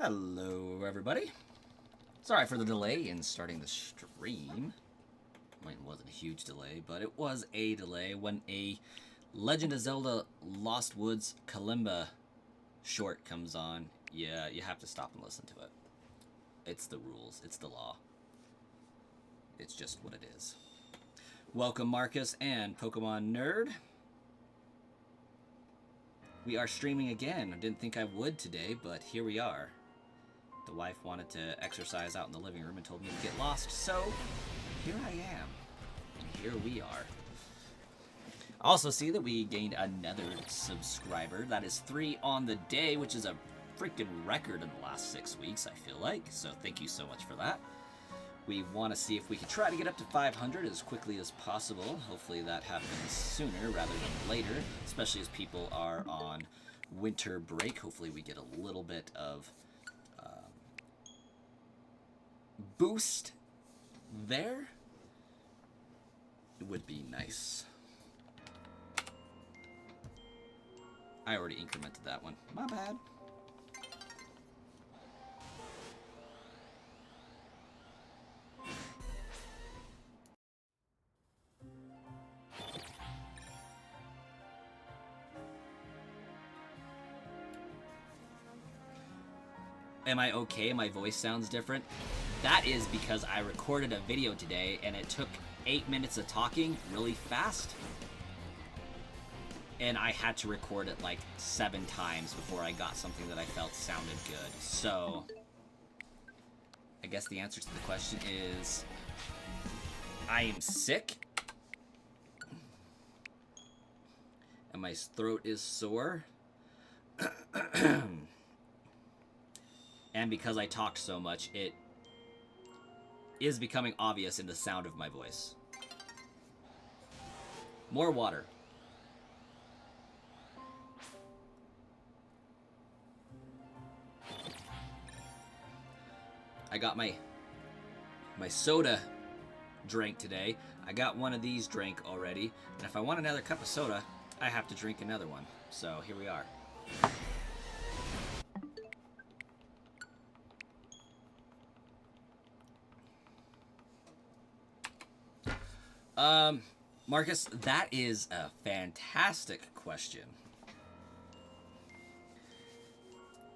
Hello, everybody. Sorry for the delay in starting the stream. It wasn't a huge delay, but it was a delay when a Legend of Zelda Lost Woods Kalimba short comes on. Yeah, you have to stop and listen to it. It's the rules. It's the law. It's just what it is. Welcome, Marcus and Pokemon Nerd. We are streaming again. I didn't think I would today, but here we are. The wife wanted to exercise out in the living room and told me to get lost, so here I am. And here we are. Also see that we gained another subscriber. That is 3 on the day, which is a freaking record in the last 6 weeks, I feel like. So thank you so much for that. We want to see if we can try to get up to 500 as quickly as possible. Hopefully that happens sooner rather than later, especially as people are on winter break. Hopefully we get a little bit of boost there. It would be nice. I already incremented that one. My bad. Am I okay? My voice sounds different. That is because I recorded a video today and it took 8 minutes of talking really fast. And I had to record it like 7 times before I got something that I felt sounded good. So, I guess the answer to the question is, I am sick. And my throat is sore. And because I talked so much, it is becoming obvious in the sound of my voice. More water. I got my soda drink today. I got one of these drank already. And if I want another cup of soda, I have to drink another one. So here we are. Marcus, that is a fantastic question.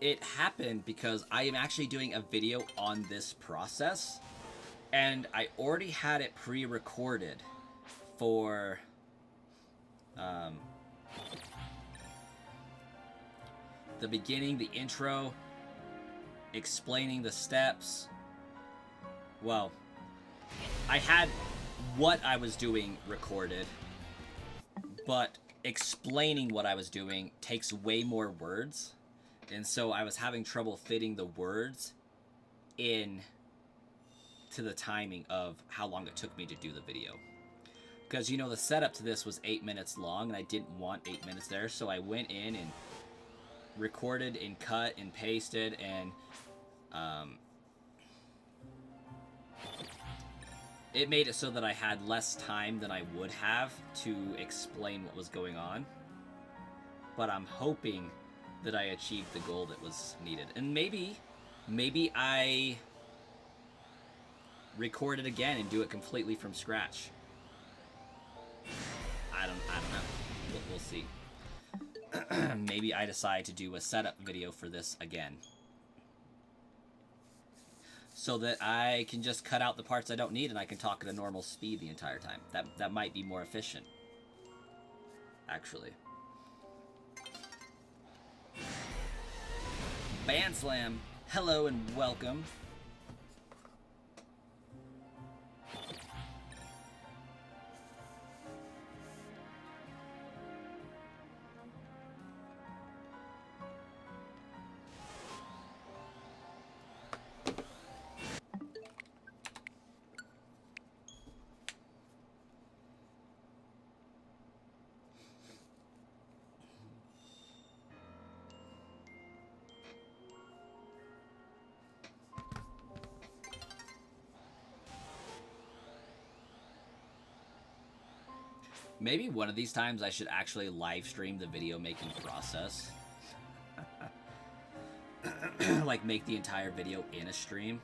It happened because I am actually doing a video on this process, and I already had it pre-recorded for the beginning, the intro, explaining the steps. Well, I had what I was doing recorded, but explaining what I was doing takes way more words, and so I was having trouble fitting the words in to the timing of how long it took me to do the video. Because, you know, the setup to this was 8 minutes long, and I didn't want 8 minutes there, so I went in and recorded and cut and pasted, and it made it so that I had less time than I would have to explain what was going on. But I'm hoping that I achieved the goal that was needed. And maybe I record it again and do it completely from scratch. I don't know. We'll see. Maybe I decide to do a setup video for this again, so that I can just cut out the parts I don't need and I can talk at a normal speed the entire time. That might be more efficient, actually. Banslam, hello and welcome. Maybe one of these times I should actually live stream the video making process. like make the entire video in a stream.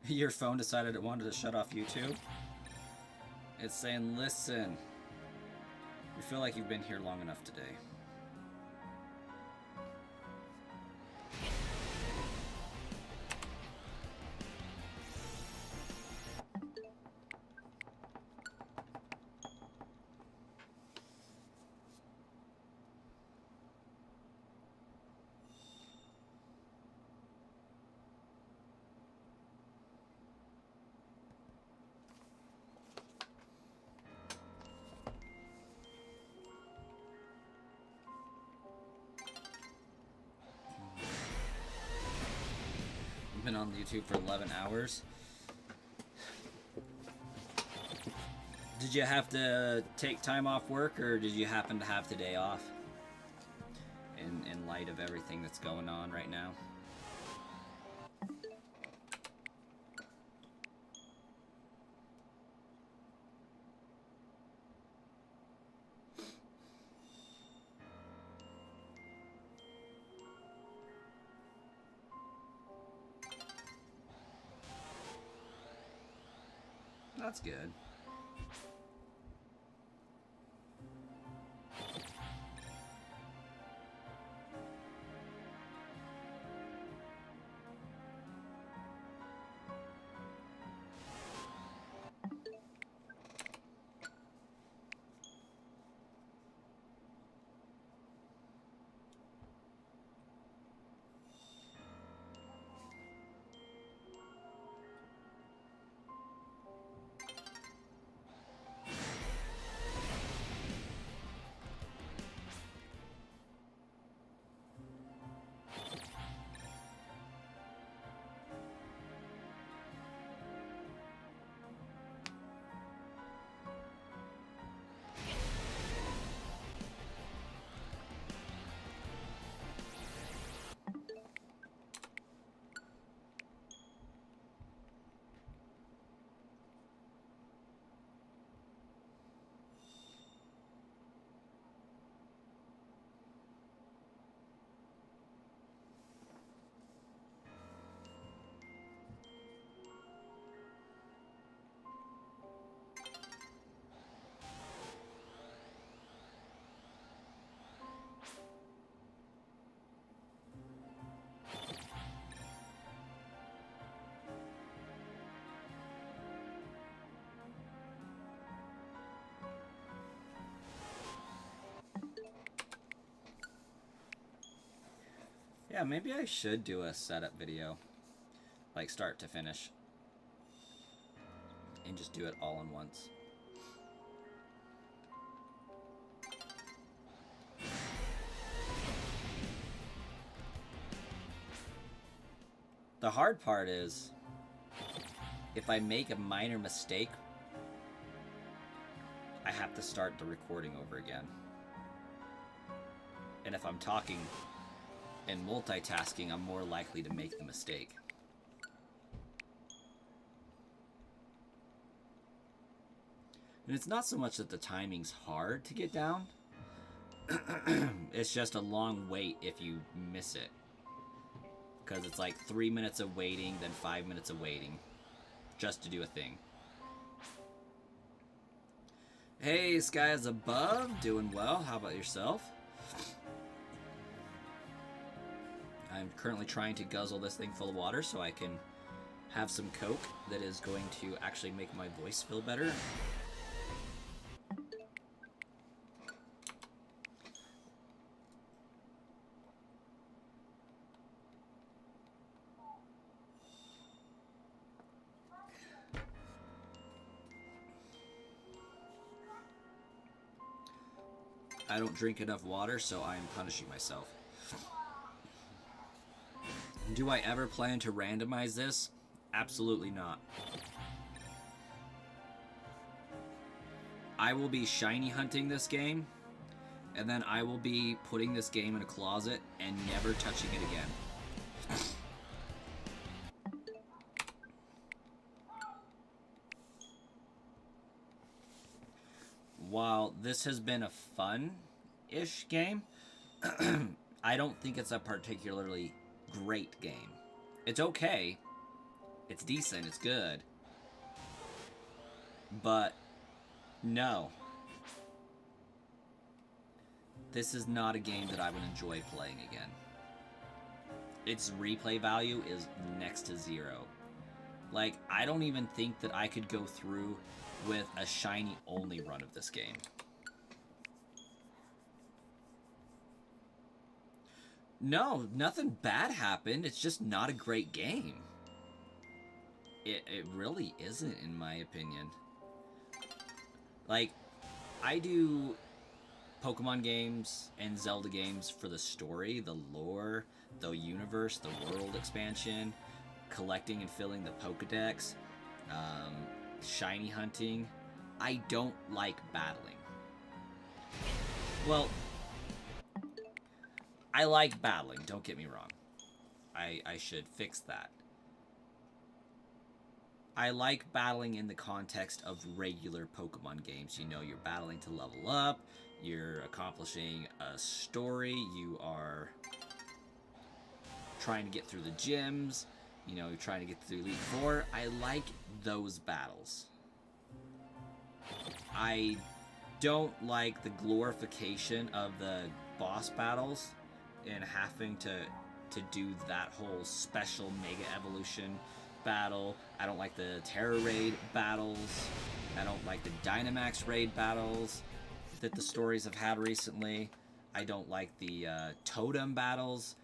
Your phone decided it wanted to shut off YouTube? It's saying, listen, we feel like you've been here long enough today. Been on YouTube for 11 hours. Did you have to take time off work, or did you happen to have today off? In light of everything that's going on right now. That's good. Yeah, maybe I should do a setup video. Like start to finish. And just do it all in once. The hard part is, if I make a minor mistake, I have to start the recording over again. And if I'm talking and multitasking, I'm more likely to make the mistake. And it's not so much that the timing's hard to get down. It's just a long wait if you miss it. Because it's like 3 minutes of waiting, then 5 minutes of waiting. Just to do a thing. Hey, skies above. Doing well. How about yourself? I'm currently trying to guzzle this thing full of water so I can have some Coke that is going to actually make my voice feel better. I don't drink enough water, so I am punishing myself. Do I ever plan to randomize this? Absolutely not. I will be shiny hunting this game, and then I will be putting this game in a closet and never touching it again. While this has been a fun-ish game, I don't think it's a particularly great game. It's okay. It's decent. It's good. But no. This is not a game that I would enjoy playing again. Its replay value is next to zero. Like, I don't even think that I could go through with a shiny only run of this game. No, nothing bad happened. It's just not a great game. It really isn't, in my opinion. Like, I do Pokemon games and Zelda games for the story, the lore, the universe, the world expansion, collecting and filling the Pokedex, shiny hunting. I don't like battling. Well, I like battling, don't get me wrong. I should fix that. I like battling in the context of regular Pokemon games. You know, you're battling to level up, you're accomplishing a story, you are trying to get through the gyms, you know, you're trying to get through Elite Four. I like those battles. I don't like the glorification of the boss battles and having to do that whole special Mega Evolution battle. I don't like the Terra Raid battles. I don't like the Dynamax Raid battles that the stories have had recently. I don't like the Totem battles.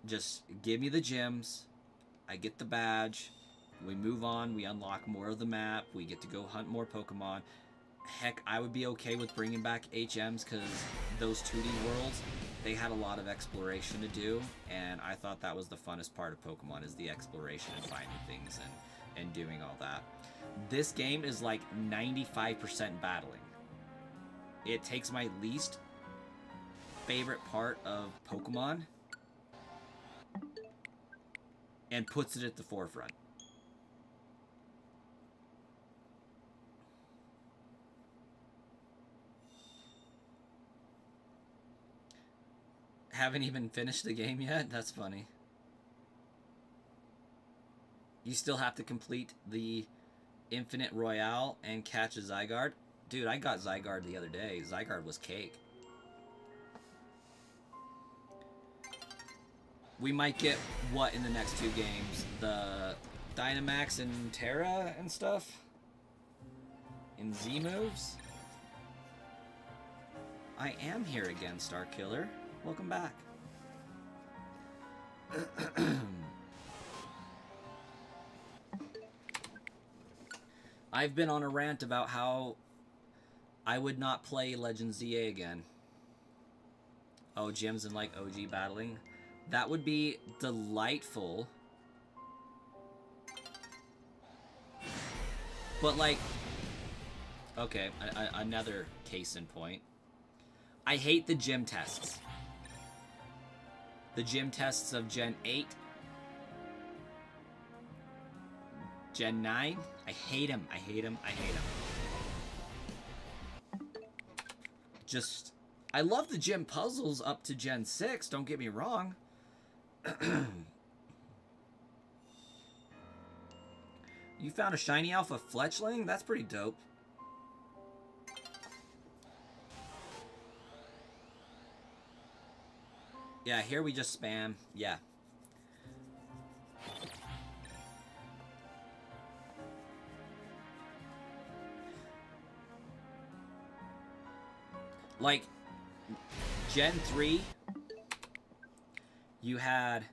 Just give me the gems. I get the badge. We move on. We unlock more of the map. We get to go hunt more Pokemon. Heck, I would be okay with bringing back HMs because those 2D worlds, they had a lot of exploration to do, and I thought that was the funnest part of Pokemon, is the exploration and finding things and doing all that. This game is like 95% battling. It takes my least favorite part of Pokemon and puts it at the forefront. Haven't even finished the game yet? That's funny. You still have to complete the Infinite Royale and catch a Zygarde? Dude, I got Zygarde the other day. Zygarde was cake. We might get what in the next 2 games? The Dynamax and Terra and stuff? In Z moves? I am here again, Starkiller. Welcome back. I've been on a rant about how I would not play Legends ZA again. Oh, gyms and like OG battling. That would be delightful. But like, okay, another case in point. I hate the gym tests. The gym tests of Gen 8. Gen 9. I hate them. I hate them. I hate them. Just, I love the gym puzzles up to Gen 6, don't get me wrong. You found a shiny alpha fletchling? That's pretty dope. Yeah, here we just spam. Yeah. Like, Gen 3, you had,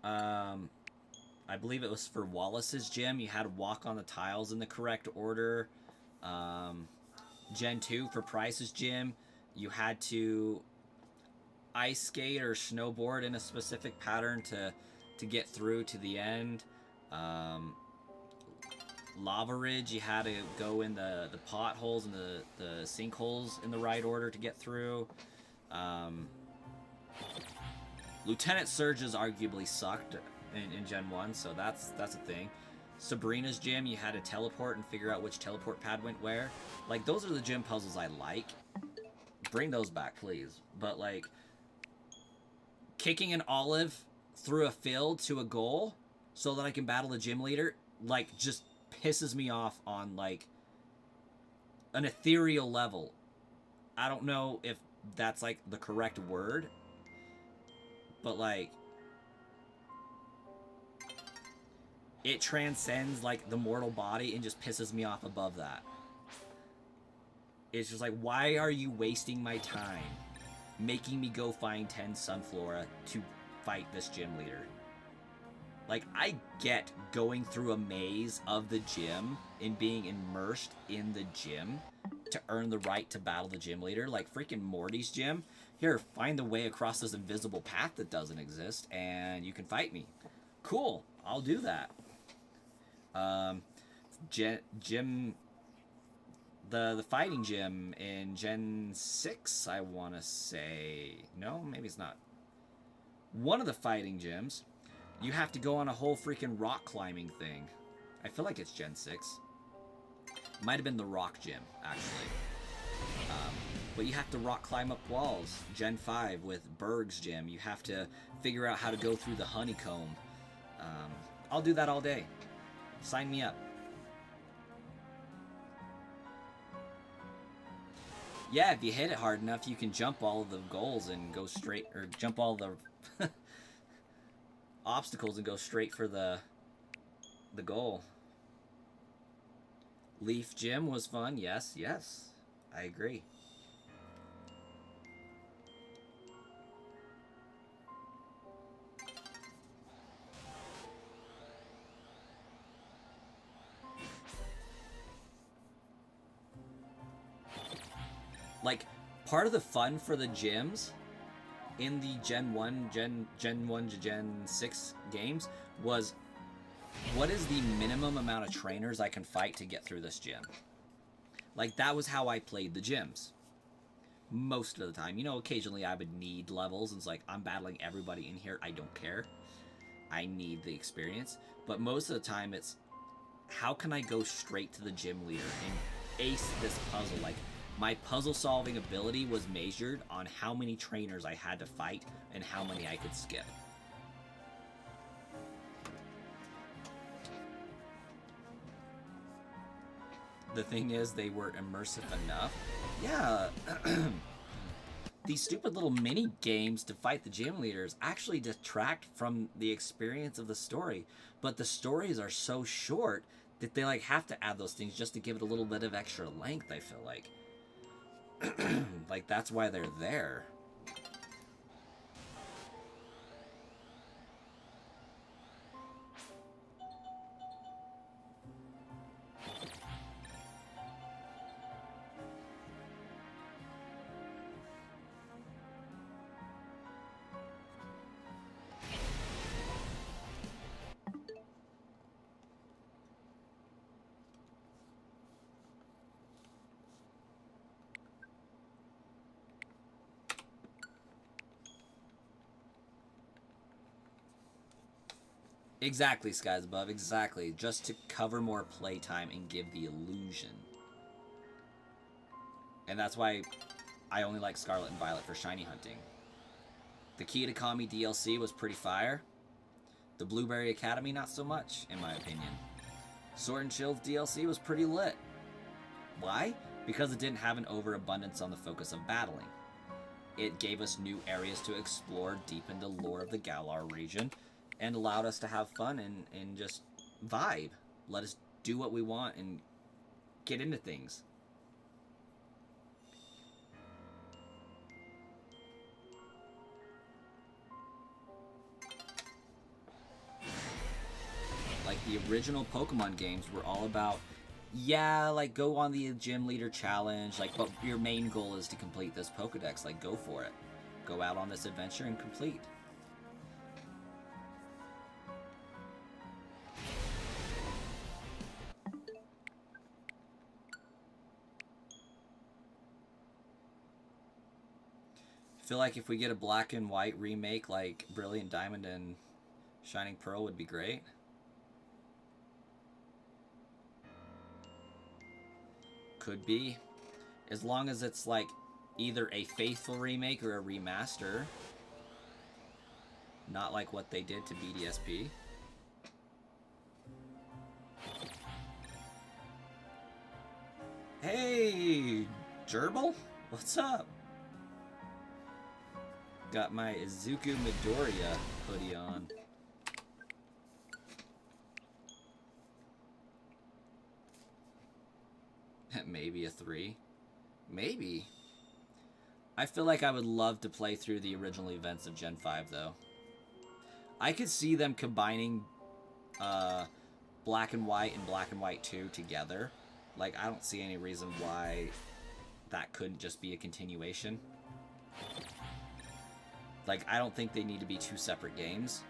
I believe it was for Wallace's gym, you had to walk on the tiles in the correct order. Gen 2, for Price's gym, you had to ice skate or snowboard in a specific pattern to get through to the end. Lava Ridge, you had to go in the potholes and the sinkholes in the right order to get through. Lieutenant Surges arguably sucked in Gen 1, so that's a thing. Sabrina's gym, you had to teleport and figure out which teleport pad went where. Like, those are the gym puzzles I like. Bring those back, please. But, like, kicking an olive through a field to a goal so that I can battle the gym leader, like, just pisses me off on, like, an ethereal level. I don't know if that's, like, the correct word, but, like, it transcends, like, the mortal body and just pisses me off above that. It's just like, why are you wasting my time making me go find 10 Sunflora to fight this gym leader? Like, I get going through a maze of the gym and being immersed in the gym to earn the right to battle the gym leader. Like, freaking Morty's gym. Here, find the way across this invisible path that doesn't exist, and you can fight me. Cool, I'll do that. Gym... The fighting gym in Gen 6, I want to say. No, maybe it's not. One of the fighting gyms, you have to go on a whole freaking rock climbing thing. I feel like it's Gen 6. Might have been the rock gym, actually. But you have to rock climb up walls. Gen 5 with Berg's gym, you have to figure out how to go through the honeycomb. I'll do that all day. Sign me up. Yeah, if you hit it hard enough, you can jump all of the goals and go straight, or jump all the obstacles and go straight for the goal. Leaf Gym was fun. Yes, yes, I agree. Like, part of the fun for the gyms in the Gen 1 to Gen 6 games was, what is the minimum amount of trainers I can fight to get through this gym? Like, that was how I played the gyms. Most of the time. You know, occasionally I would need levels, and it's like, I'm battling everybody in here, I don't care. I need the experience. But most of the time it's, how can I go straight to the gym leader and ace this puzzle? Like, my puzzle-solving ability was measured on how many trainers I had to fight and how many I could skip. The thing is, they were immersive enough. Yeah, these stupid little mini-games to fight the gym leaders actually detract from the experience of the story. But the stories are so short that they, like, have to add those things just to give it a little bit of extra length, I feel like. Like, that's why they're there. Exactly, Skies Above, exactly. Just to cover more playtime and give the illusion. And that's why I only like Scarlet and Violet for shiny hunting. The Key to Kami DLC was pretty fire. The Blueberry Academy, not so much, in my opinion. Sword and Shield DLC was pretty lit. Why? Because it didn't have an overabundance on the focus of battling. It gave us new areas to explore deep into the lore of the Galar region, and allowed us to have fun and just vibe. Let us do what we want and get into things. Like, the original Pokemon games were all about, yeah, like, go on the gym leader challenge, like, but your main goal is to complete this Pokedex. Like, go for it. Go out on this adventure and complete. I feel like if we get a black and white remake like Brilliant Diamond and Shining Pearl would be great. Could be. As long as it's like either a faithful remake or a remaster. Not like what they did to BDSP. Hey, Gerbil? What's up? Got my Izuku Midoriya hoodie on. Maybe a 3. Maybe. I feel like I would love to play through the original events of Gen 5, though. I could see them combining Black and White and Black and White 2 together. Like, I don't see any reason why that couldn't just be a continuation. Like, I don't think they need to be 2 separate games.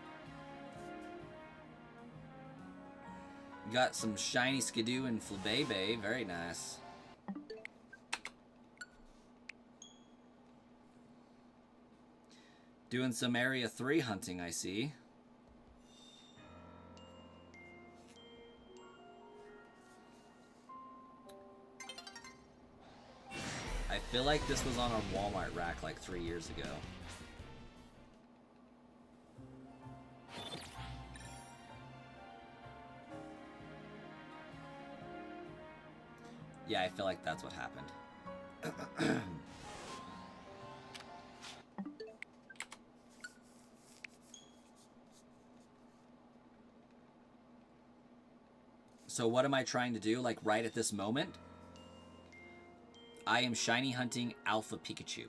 Got some shiny Skidoo and Flabebe. Very nice. Doing some Area 3 hunting, I see. I feel like this was on a Walmart rack like 3 years ago. Yeah, I feel like that's what happened. So what am I trying to do, like, right at this moment? I am shiny hunting Alpha Pikachu.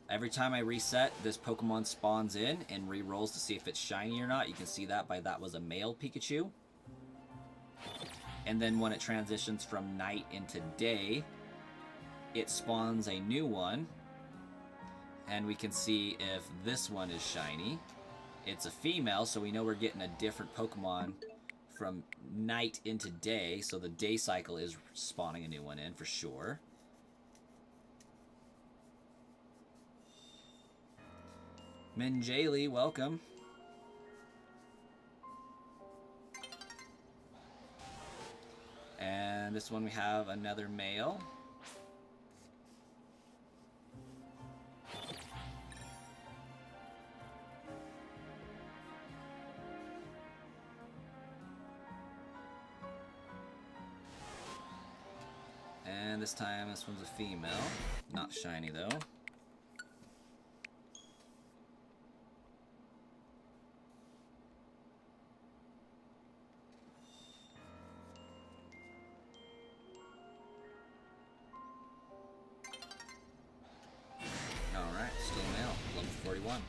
Every time I reset, this Pokemon spawns in and re-rolls to see if it's shiny or not. You can see that by that was a male Pikachu. And then when it transitions from night into day, it spawns a new one. And we can see if this one is shiny. It's a female, so we know we're getting a different Pokemon from night into day. So the day cycle is spawning a new one in for sure. Minjali, welcome. And this one we have another male. And this time this one's a female. Not shiny though. Alright, still male. Level 41.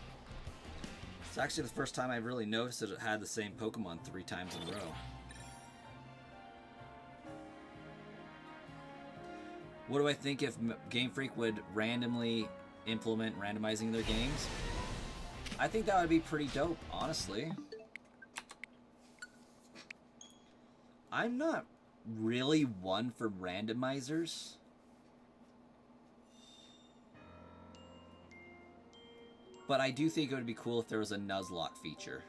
It's actually the first time I've really noticed that it had the same Pokemon 3 times in a row. What do I think if Game Freak would randomly implement randomizing their games? I think that would be pretty dope, honestly. I'm not really one for randomizers. But I do think it would be cool if there was a Nuzlocke feature.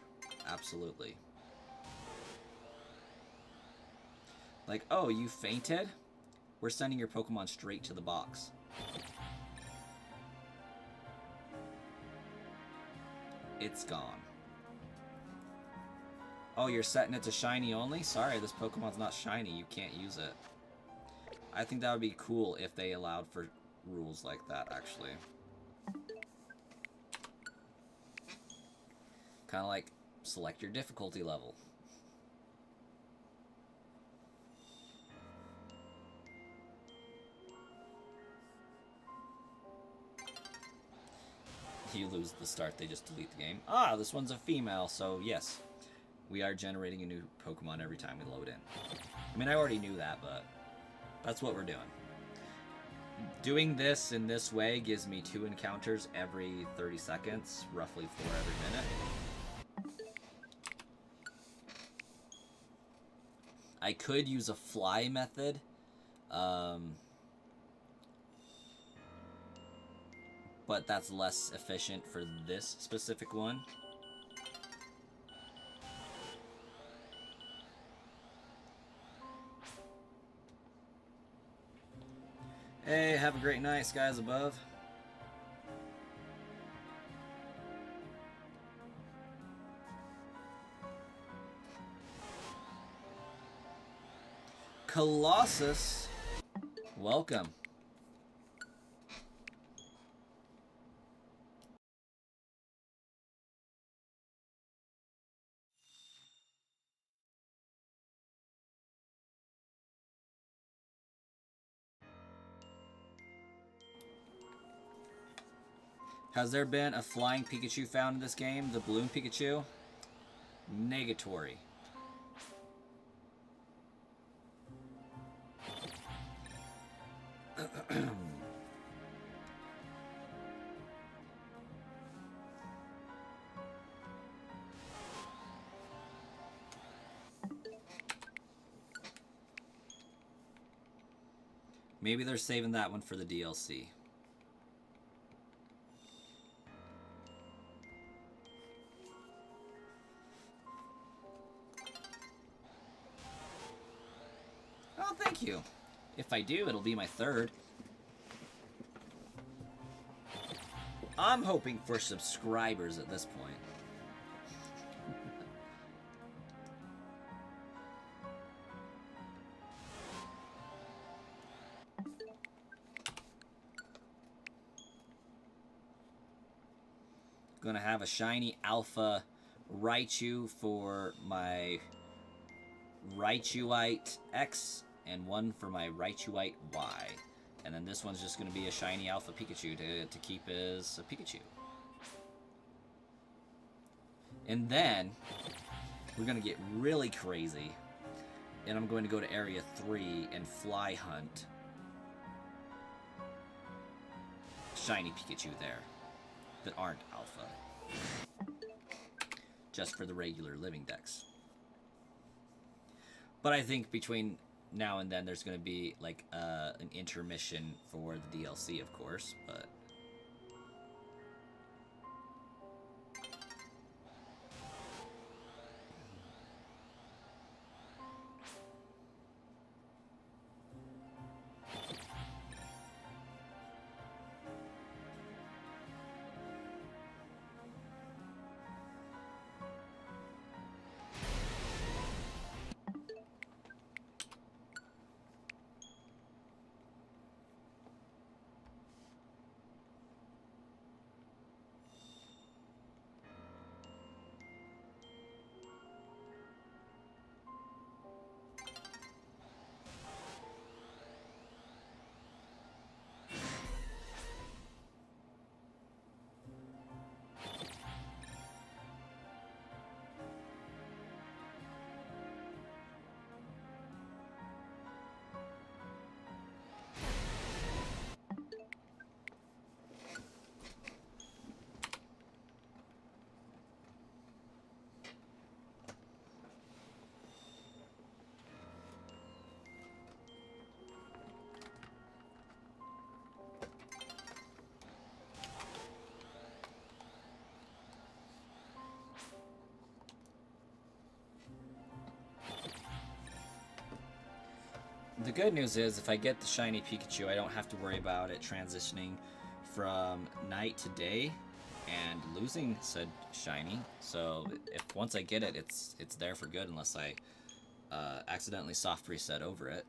Absolutely. Like, oh, you fainted? We're sending your Pokemon straight to the box. It's gone. Oh, you're setting it to shiny only? Sorry, this Pokemon's not shiny. You can't use it. I think that would be cool if they allowed for rules like that, actually. Kind of like, select your difficulty level. You lose the start, they just delete the game. Ah, this one's a female, so yes. We are generating a new Pokemon every time we load in. I mean, I already knew that, but that's what we're doing. Doing this in this way gives me 2 encounters every 30 seconds, roughly 4 every minute. I could use a fly method. But that's less efficient for this specific one. Hey, have a great night, skies above. Colossus, welcome. Has there been a flying Pikachu found in this game? The Balloon Pikachu? Negatory. Maybe they're saving that one for the DLC. Oh, thank you. If I do, it'll be my 3rd. I'm hoping for subscribers at this point. Gonna have a shiny alpha Raichu for my Raichuite X and one for my Raichuite Y. And then this one's just gonna be a shiny alpha Pikachu to keep as a Pikachu. And then we're gonna get really crazy. And I'm going to go to Area 3 and fly hunt shiny Pikachu there that aren't alpha. Just for the regular Living Dex. But I think between now and then there's going to be like an intermission for the DLC, of course, but The good news is if I get the shiny Pikachu, I don't have to worry about it transitioning from night to day and losing said shiny. So if once I get it, it's there for good unless I accidentally soft reset over it.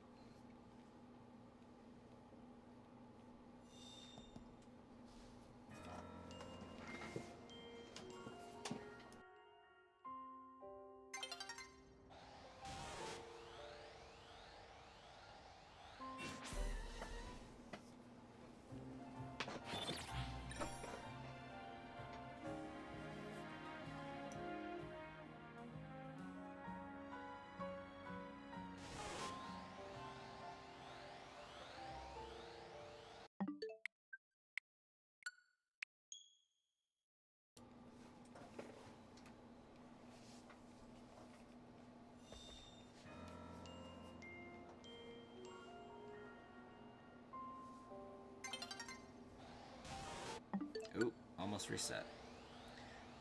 Ooh, almost reset.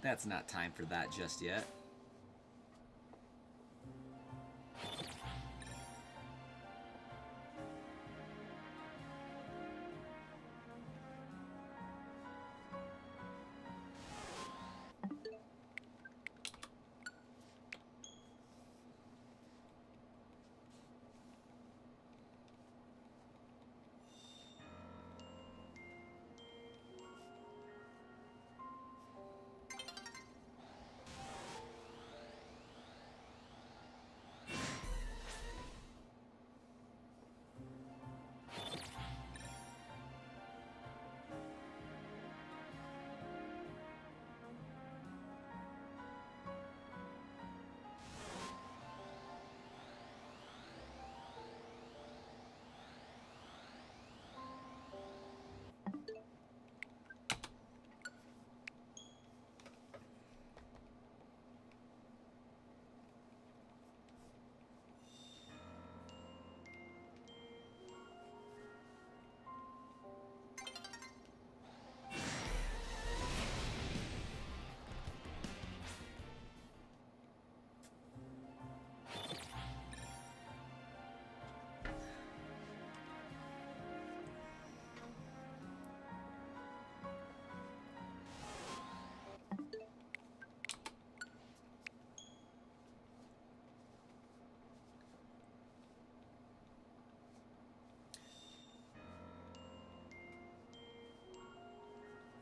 That's not time for that just yet.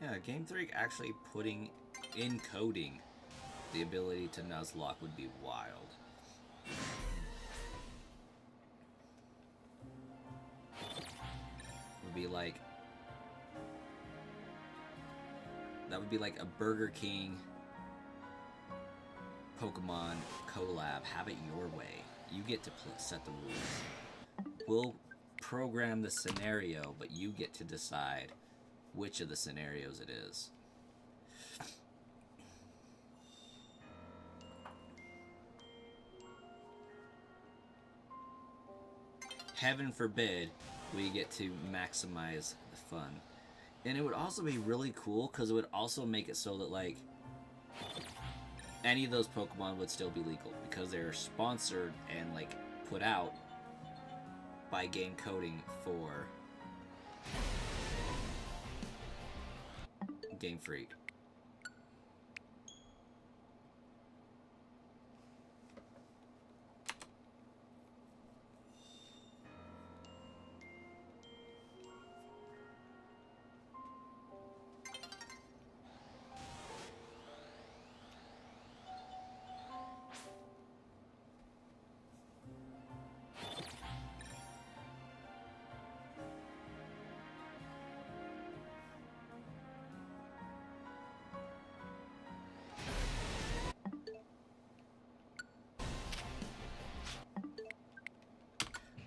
Yeah, Game 3 actually putting encoding the ability to Nuzlocke would be wild. Would be like that would be like a Burger King Pokemon collab. Have it your way. You get to set the rules. We'll program the scenario, but you get to decide which of the scenarios it is. Heaven forbid we get to maximize the fun. And it would also be really cool because it would also make it so that, like, any of those Pokemon would still be legal because they're sponsored and, like, put out by Game Coding for Game Freak.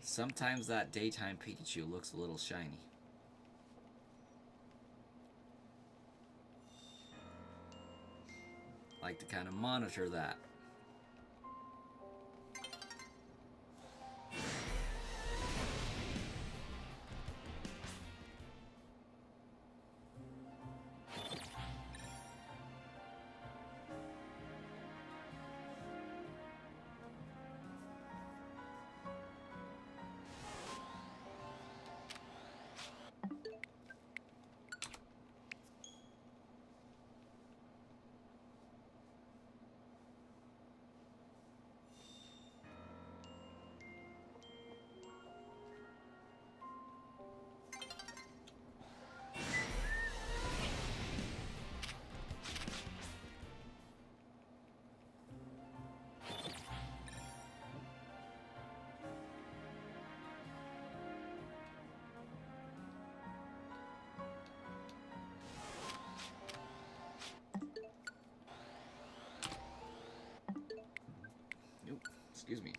Sometimes that daytime Pikachu looks a little shiny. Like to kind of monitor that. Excuse me.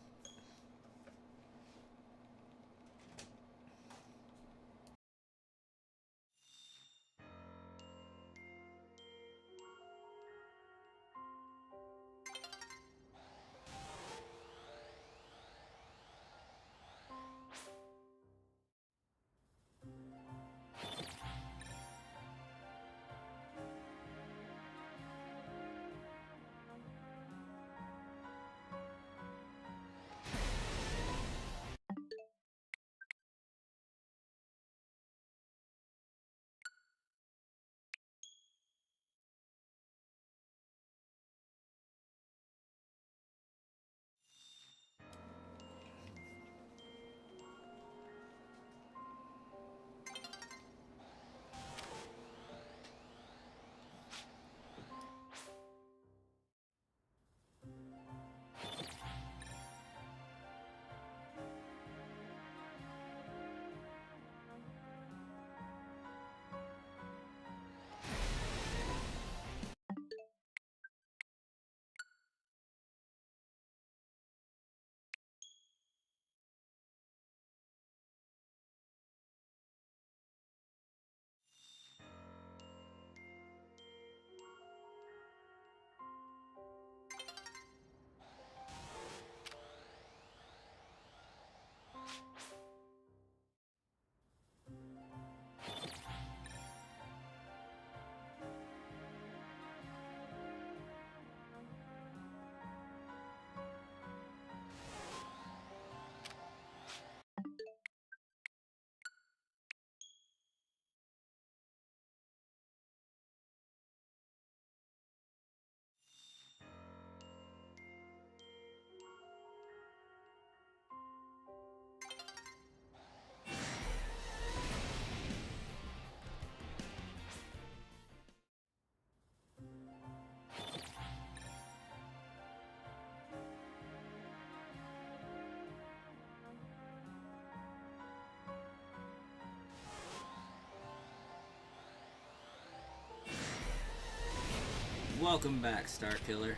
Welcome back, Star Killer.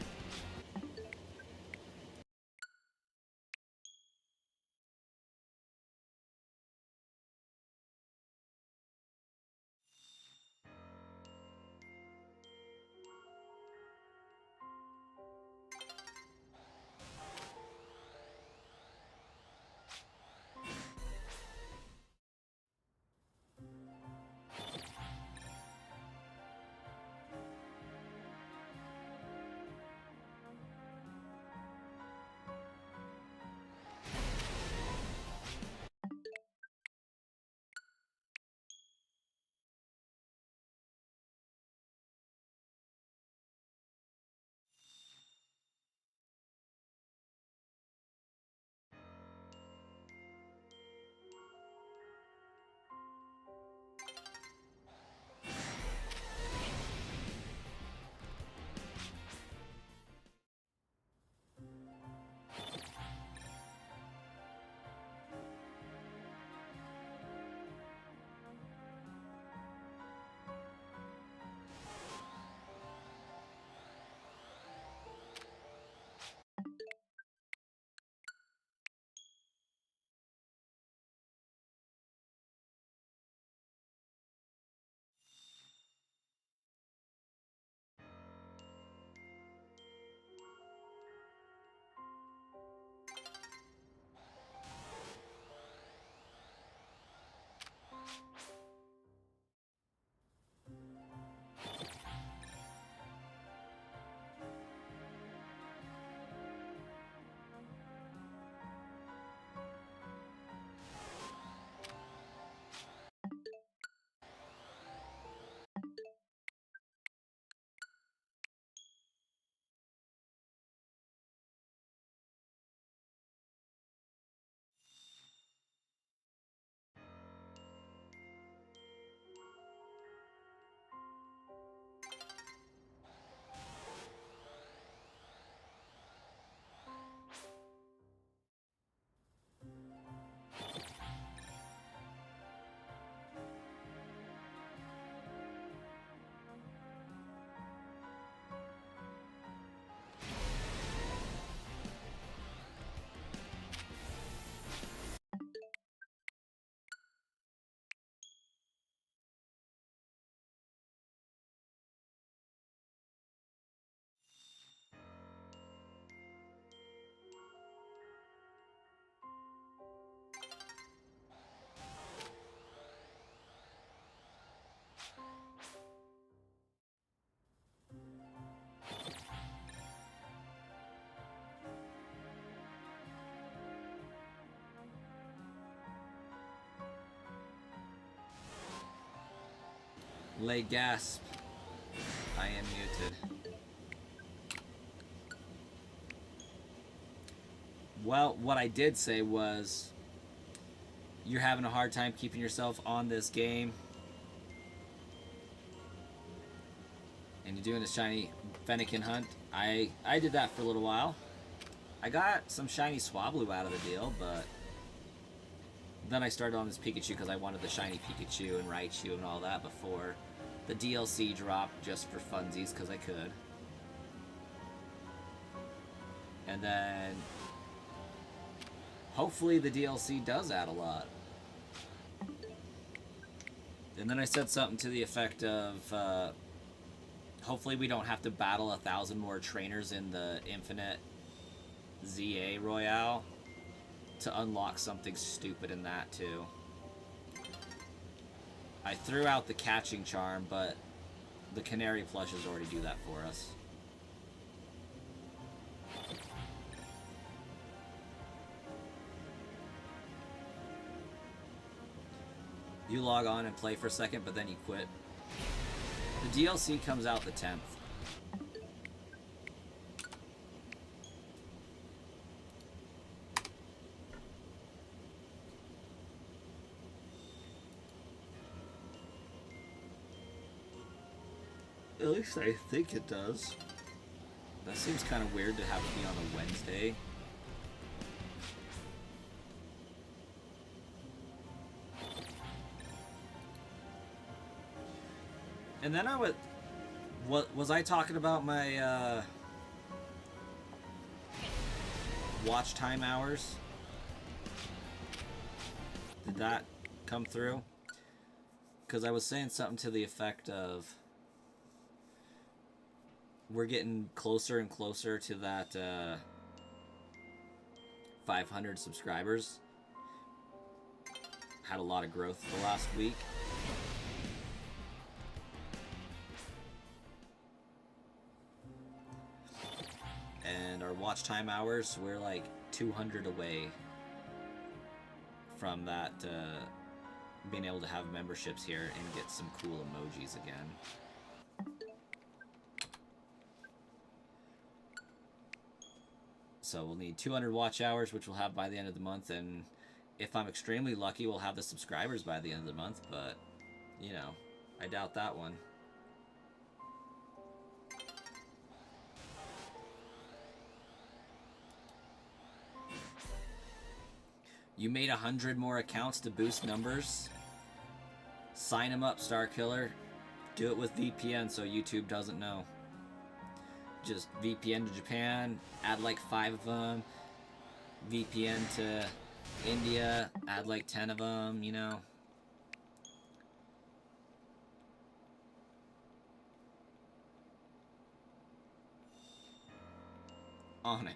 Lay gasp. I am muted. Well, what I did say was, you're having a hard time keeping yourself on this game, and you're doing a shiny Fennekin hunt. I did that for a little while. I got some shiny Swablu out of the deal, but then I started on this Pikachu because I wanted the shiny Pikachu and Raichu and all that before the DLC dropped, just for funsies because I could. And then hopefully the DLC does add a lot. And then I said something to the effect of, hopefully we don't have to battle 1,000 more trainers in the Infinite ZA Royale to unlock something stupid in that too. I threw out the catching charm, but the Canary plushes already do that for us. You log on and play for a second, but then you quit. The DLC comes out the 10th. At least I think it does. That seems kind of weird to have it be on a Wednesday. And then I would... What was I talking about my watch time hours? Did that come through? Because I was saying something to the effect of, we're getting closer and closer to that 500 subscribers. Had a lot of growth the last week. And our watch time hours, we're like 200 away from that, being able to have memberships here and get some cool emojis again. So we'll need 200 watch hours, which we'll have by the end of the month, and if I'm extremely lucky, we'll have the subscribers by the end of the month, but, you know, I doubt that one. You made 100 more accounts to boost numbers? Sign them up, Star Killer. Do it with VPN so YouTube doesn't know. Just VPN to Japan, add like 5 of them. VPN to India, add like 10 of them, you know. On it.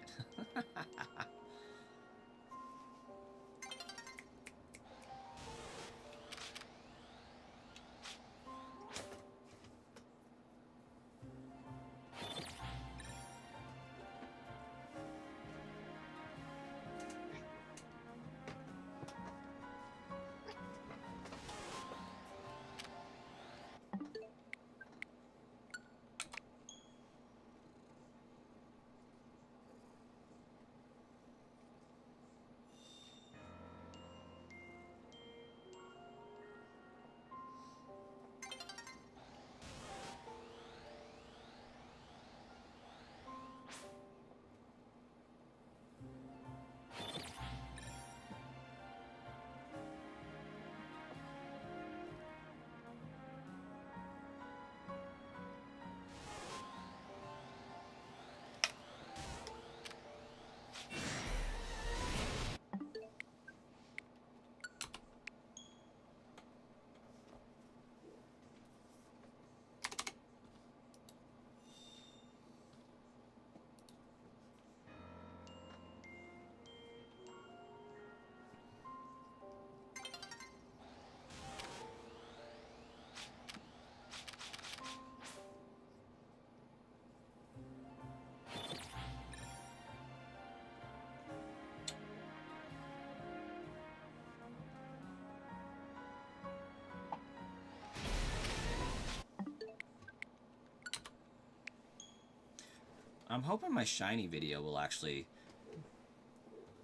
I'm hoping my shiny video will actually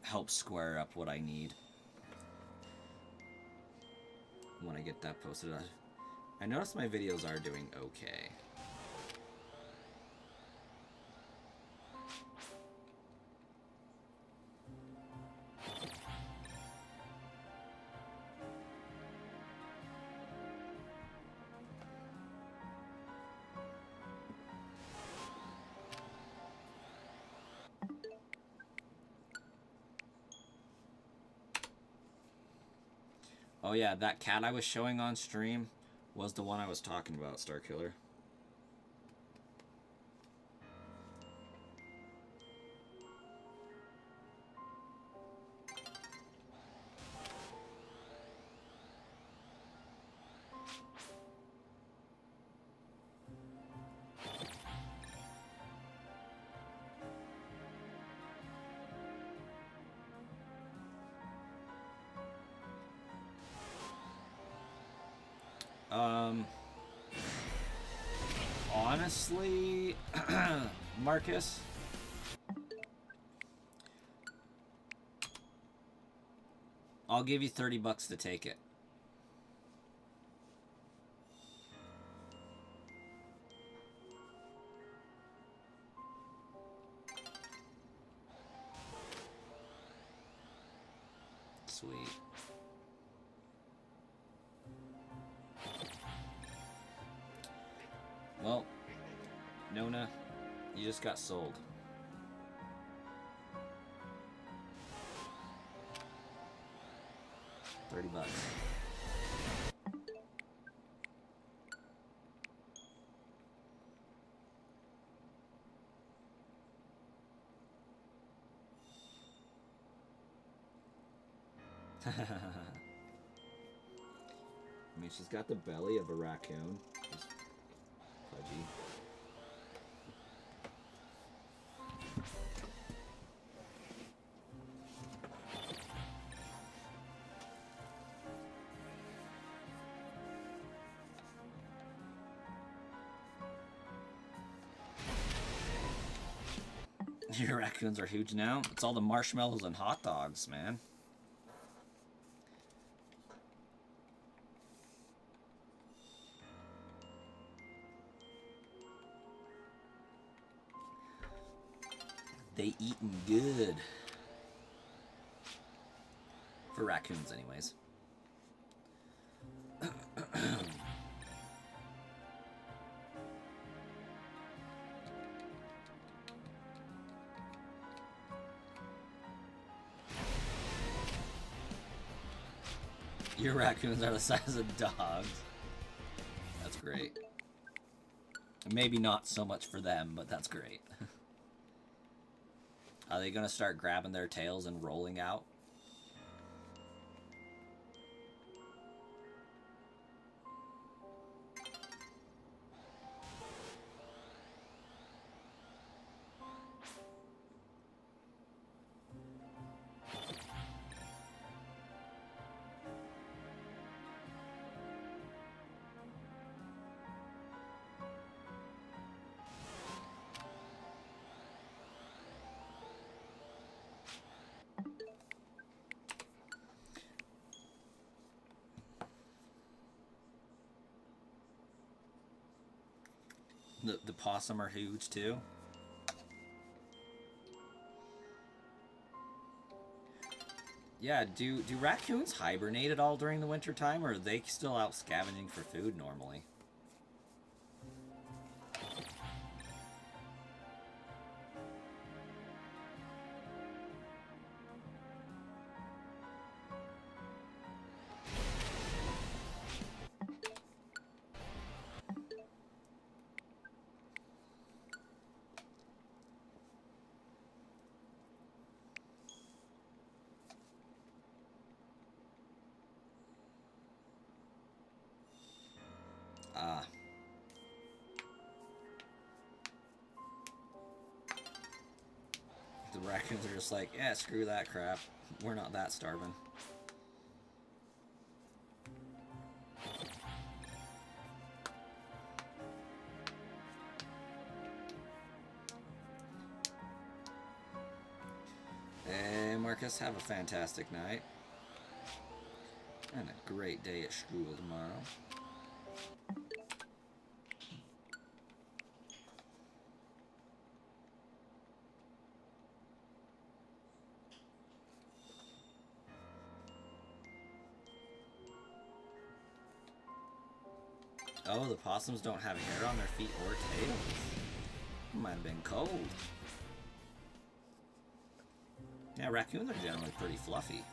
help square up what I need when I get that posted. I noticed my videos are doing okay. Oh yeah, that cat I was showing on stream was the one I was talking about, Starkiller. Honestly, Marcus, I'll give you $30 to take it. Sweet. Well, Nona, you just got sold. $30. I mean, she's got the belly of a raccoon. Just pudgy. Your raccoons are huge now. It's all the marshmallows and hot dogs, man. They eatin' good. For raccoons, anyways. Your raccoons are the size of dogs. That's great. Maybe not so much for them, but that's great. Are they gonna start grabbing their tails and rolling out? The possum are huge too. Yeah, do raccoons hibernate at all during the winter time, or are they still out scavenging for food normally? The raccoons are just like, yeah, screw that crap. We're not that starving. Marcus. Have a fantastic night. And a great day at school tomorrow. Oh, the possums don't have hair on their feet or tails. Might have been cold. Yeah, raccoons are generally pretty fluffy.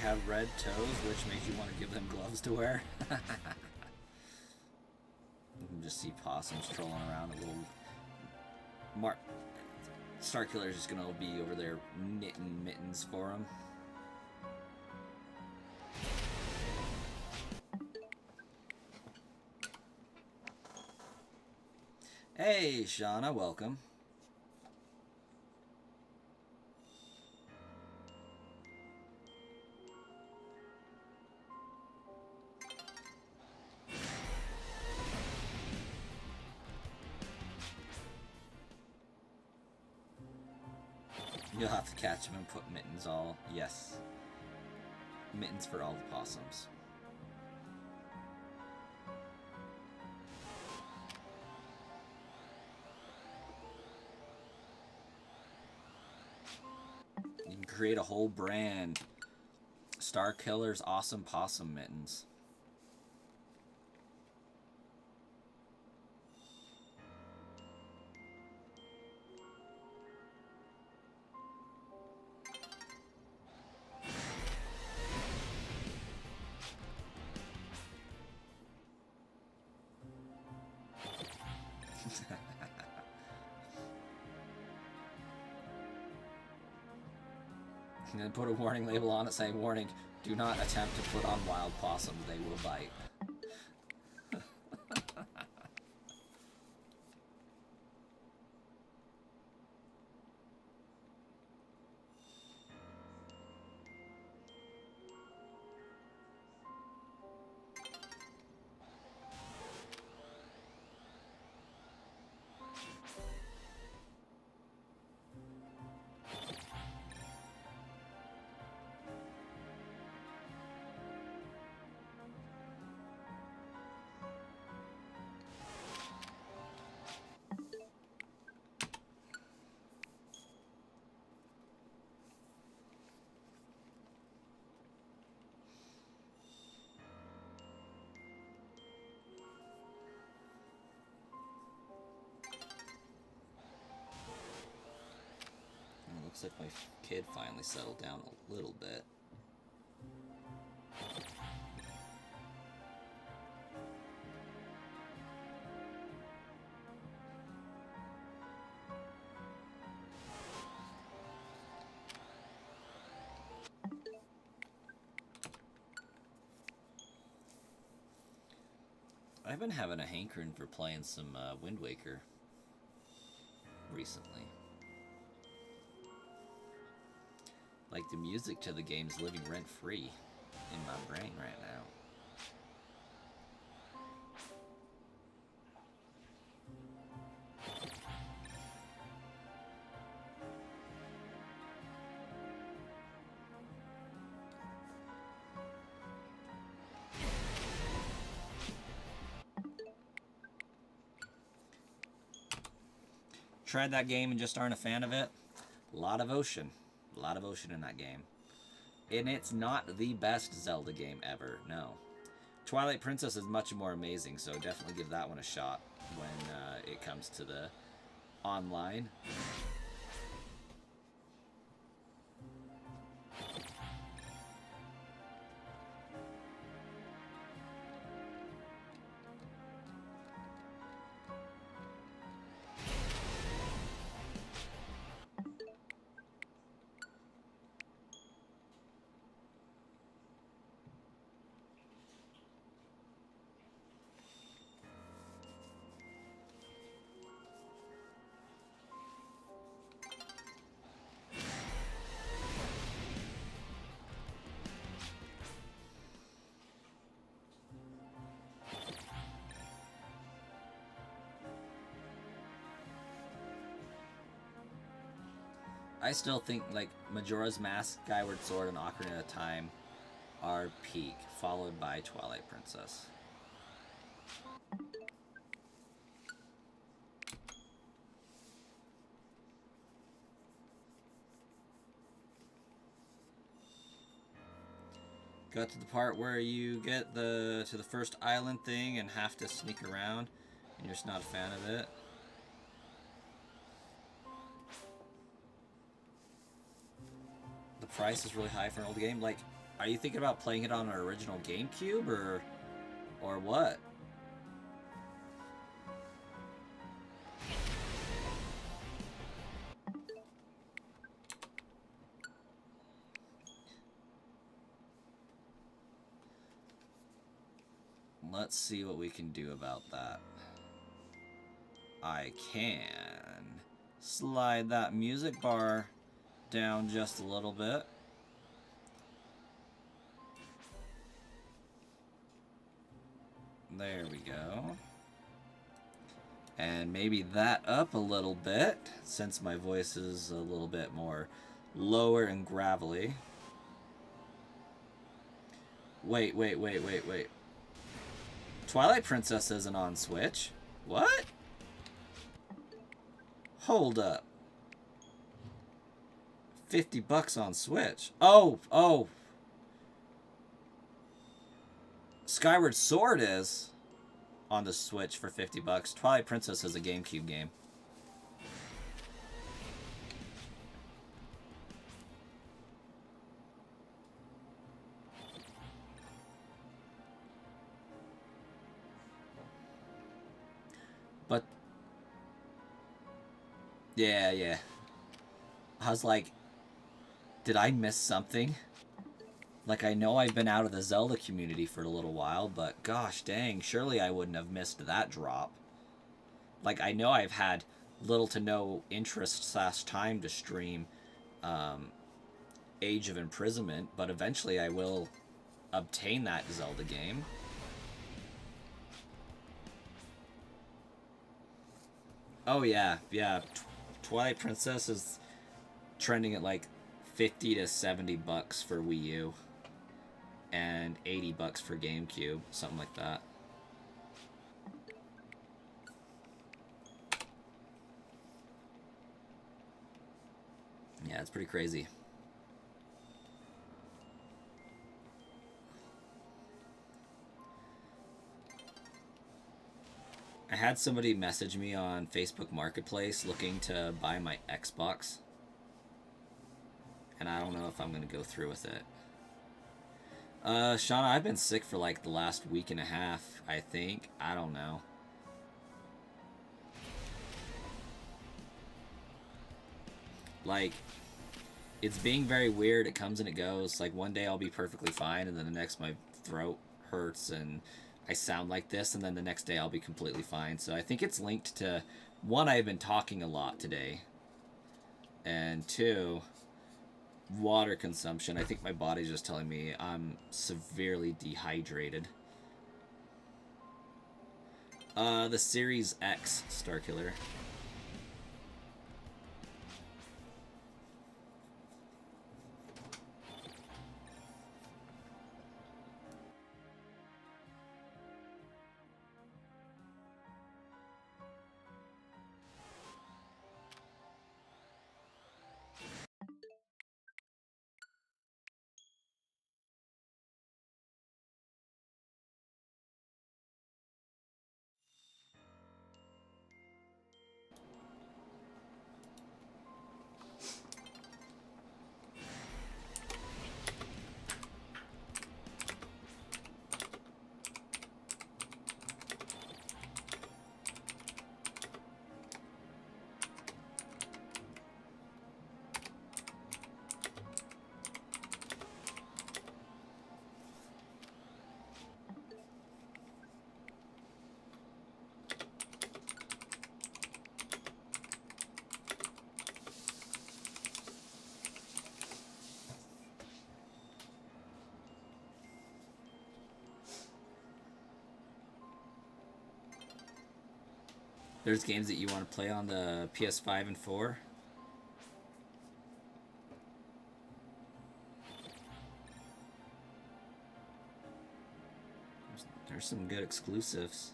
Have red toes, which makes you want to give them gloves to wear. You can just see possums trolling around. A little Starkiller's just gonna be over there knitting mittens for him. Hey, Shauna, welcome. You'll have to catch him and put mittens all... Yes. Mittens for all the possums. You can create a whole brand. Starkiller's Awesome Possum Mittens. And then put a warning label on it saying, warning, do not attempt to put on wild possums, they will bite. Looks like my kid finally settled down a little bit. I've been having a hankering for playing some Wind Waker recently. Like, the music to the game's living rent-free in my brain right now. Tried that game and just aren't a fan of it? A lot of ocean. A lot of ocean in that game. And it's not the best Zelda game ever, no. Twilight Princess is much more amazing, so definitely give that one a shot when it comes to the online. I still think like Majora's Mask, Skyward Sword, and Ocarina of Time are peak, followed by Twilight Princess. Got to the part where you get to the first island thing and have to sneak around, and you're just not a fan of it. The price is really high for an old game. Like, are you thinking about playing it on an original GameCube or what? Let's see what we can do about that. I can slide that music bar down just a little bit. There we go. And maybe that up a little bit, since my voice is a little bit more lower and gravelly. Wait. Twilight Princess isn't on Switch. What? Hold up. $50 on Switch. Oh. Skyward Sword is on the Switch for $50. Twilight Princess is a GameCube game. But yeah. I was like, did I miss something? Like, I know I've been out of the Zelda community for a little while, but gosh dang, surely I wouldn't have missed that drop. Like, I know I've had little to no interest / time to stream Age of Imprisonment, but eventually I will obtain that Zelda game. Oh yeah. Twilight Princess is trending at like $50 to $70 for Wii U and $80 for GameCube, something like that. Yeah, it's pretty crazy. I had somebody message me on Facebook Marketplace looking to buy my Xbox. And I don't know if I'm going to go through with it. Shauna, I've been sick for like the last week and a half, I think. I don't know. Like, it's being very weird. It comes and it goes. Like, one day I'll be perfectly fine, and then the next my throat hurts and I sound like this, and then the next day I'll be completely fine. So I think it's linked to, one, I've been talking a lot today, and two, water consumption. I think my body's just telling me I'm severely dehydrated. The Series X Starkiller. There's games that you want to play on the PS5 and 4? There's some good exclusives.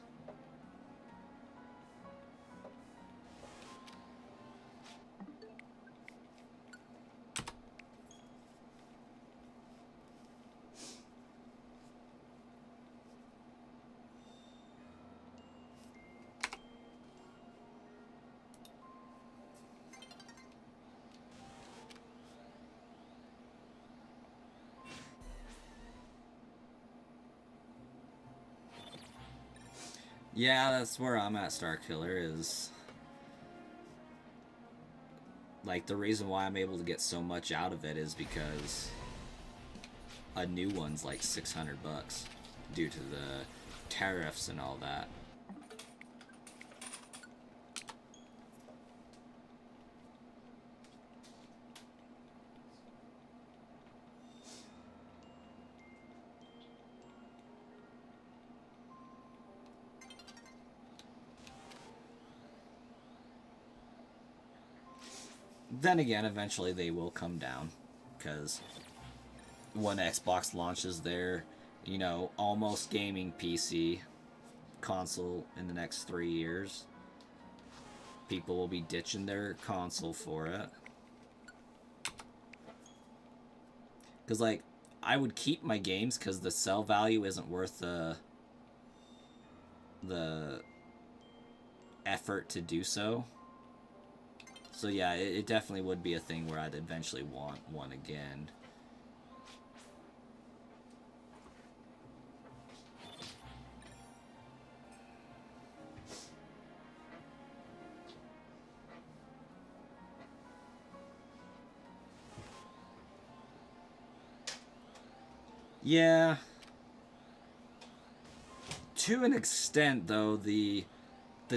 Yeah, that's where I'm at, Starkiller, is like the reason why I'm able to get so much out of it is because a new one's like $600 due to the tariffs and all that. Then again, eventually they will come down, because when Xbox launches their, you know, almost gaming PC console in the next 3 years, people will be ditching their console for it. Because, like, I would keep my games because the sell value isn't worth the effort to do so. So yeah, it definitely would be a thing where I'd eventually want one again. Yeah. To an extent, though, the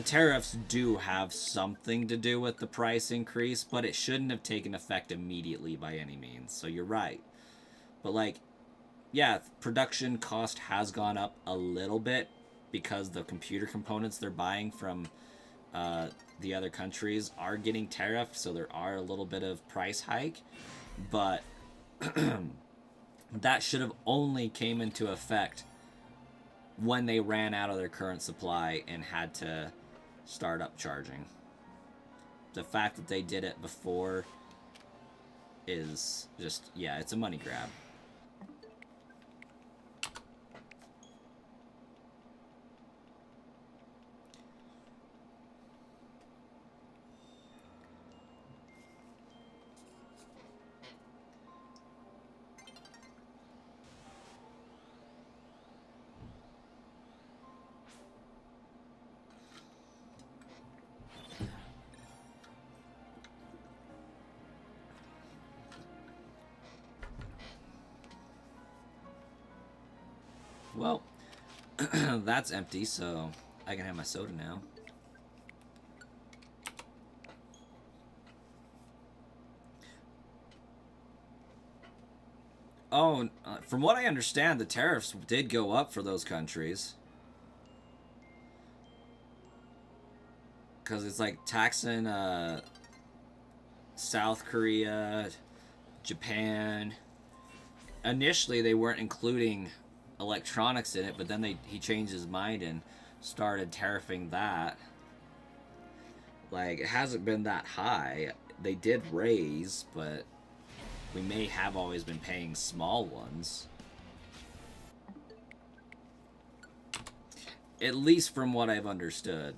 tariffs do have something to do with the price increase, but it shouldn't have taken effect immediately by any means. So you're right. But, like, yeah, production cost has gone up a little bit because the computer components they're buying from the other countries are getting tariffed, so there are a little bit of price hike. But that should have only came into effect when they ran out of their current supply and had to start up charging. The fact that they did it before is just, yeah, it's a money grab. Well, that's empty, so I can have my soda now. Oh, from what I understand, the tariffs did go up for those countries. Because it's like taxing South Korea, Japan. Initially, they weren't including electronics in it, but then he changed his mind and started tariffing that. Like, it hasn't been that high. They did raise, but we may have always been paying small ones. At least from what I've understood.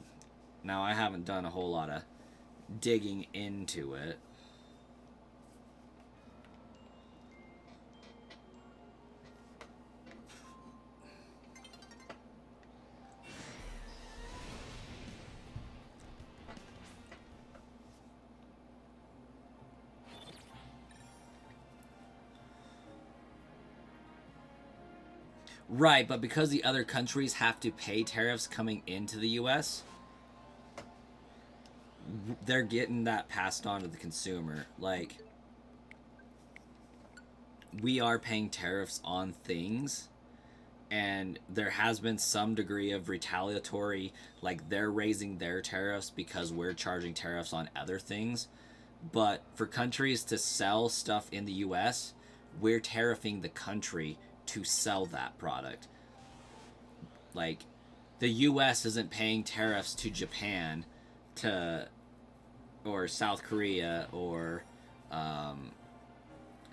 Now, I haven't done a whole lot of digging into it. Right, but because the other countries have to pay tariffs coming into the US, they're getting that passed on to the consumer. Like, we are paying tariffs on things, and there has been some degree of retaliatory, like they're raising their tariffs because we're charging tariffs on other things. But for countries to sell stuff in the US, we're tariffing the country to sell that product. Like, the U.S. isn't paying tariffs to Japan, to or South Korea or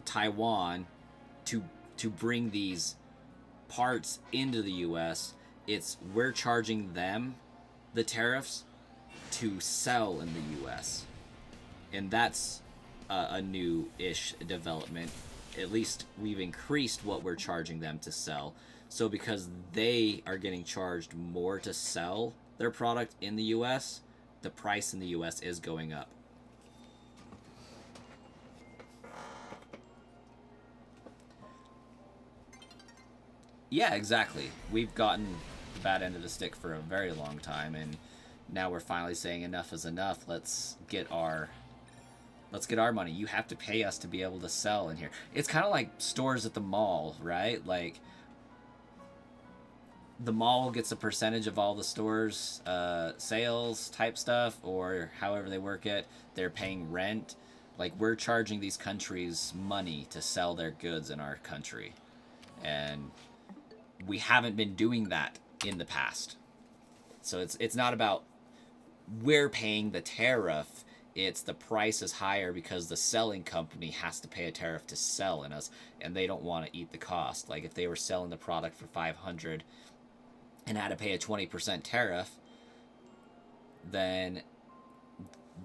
Taiwan to bring these parts into the U.S. It's we're charging them the tariffs to sell in the U.S. And that's a new-ish development. At least we've increased what we're charging them to sell. So because they are getting charged more to sell their product in the U.S., the price in the U.S. is going up. Yeah, exactly. We've gotten the bad end of the stick for a very long time, and now we're finally saying enough is enough. Let's get our money. You have to pay us to be able to sell in here. It's kind of like stores at the mall, right? Like, the mall gets a percentage of all the stores' sales type stuff, or however they work it. They're paying rent. Like, we're charging these countries money to sell their goods in our country. And we haven't been doing that in the past. So it's not about we're paying the tariff. It's the price is higher because the selling company has to pay a tariff to sell in us, and they don't want to eat the cost. Like, if they were selling the product for $500 and had to pay a 20% tariff, then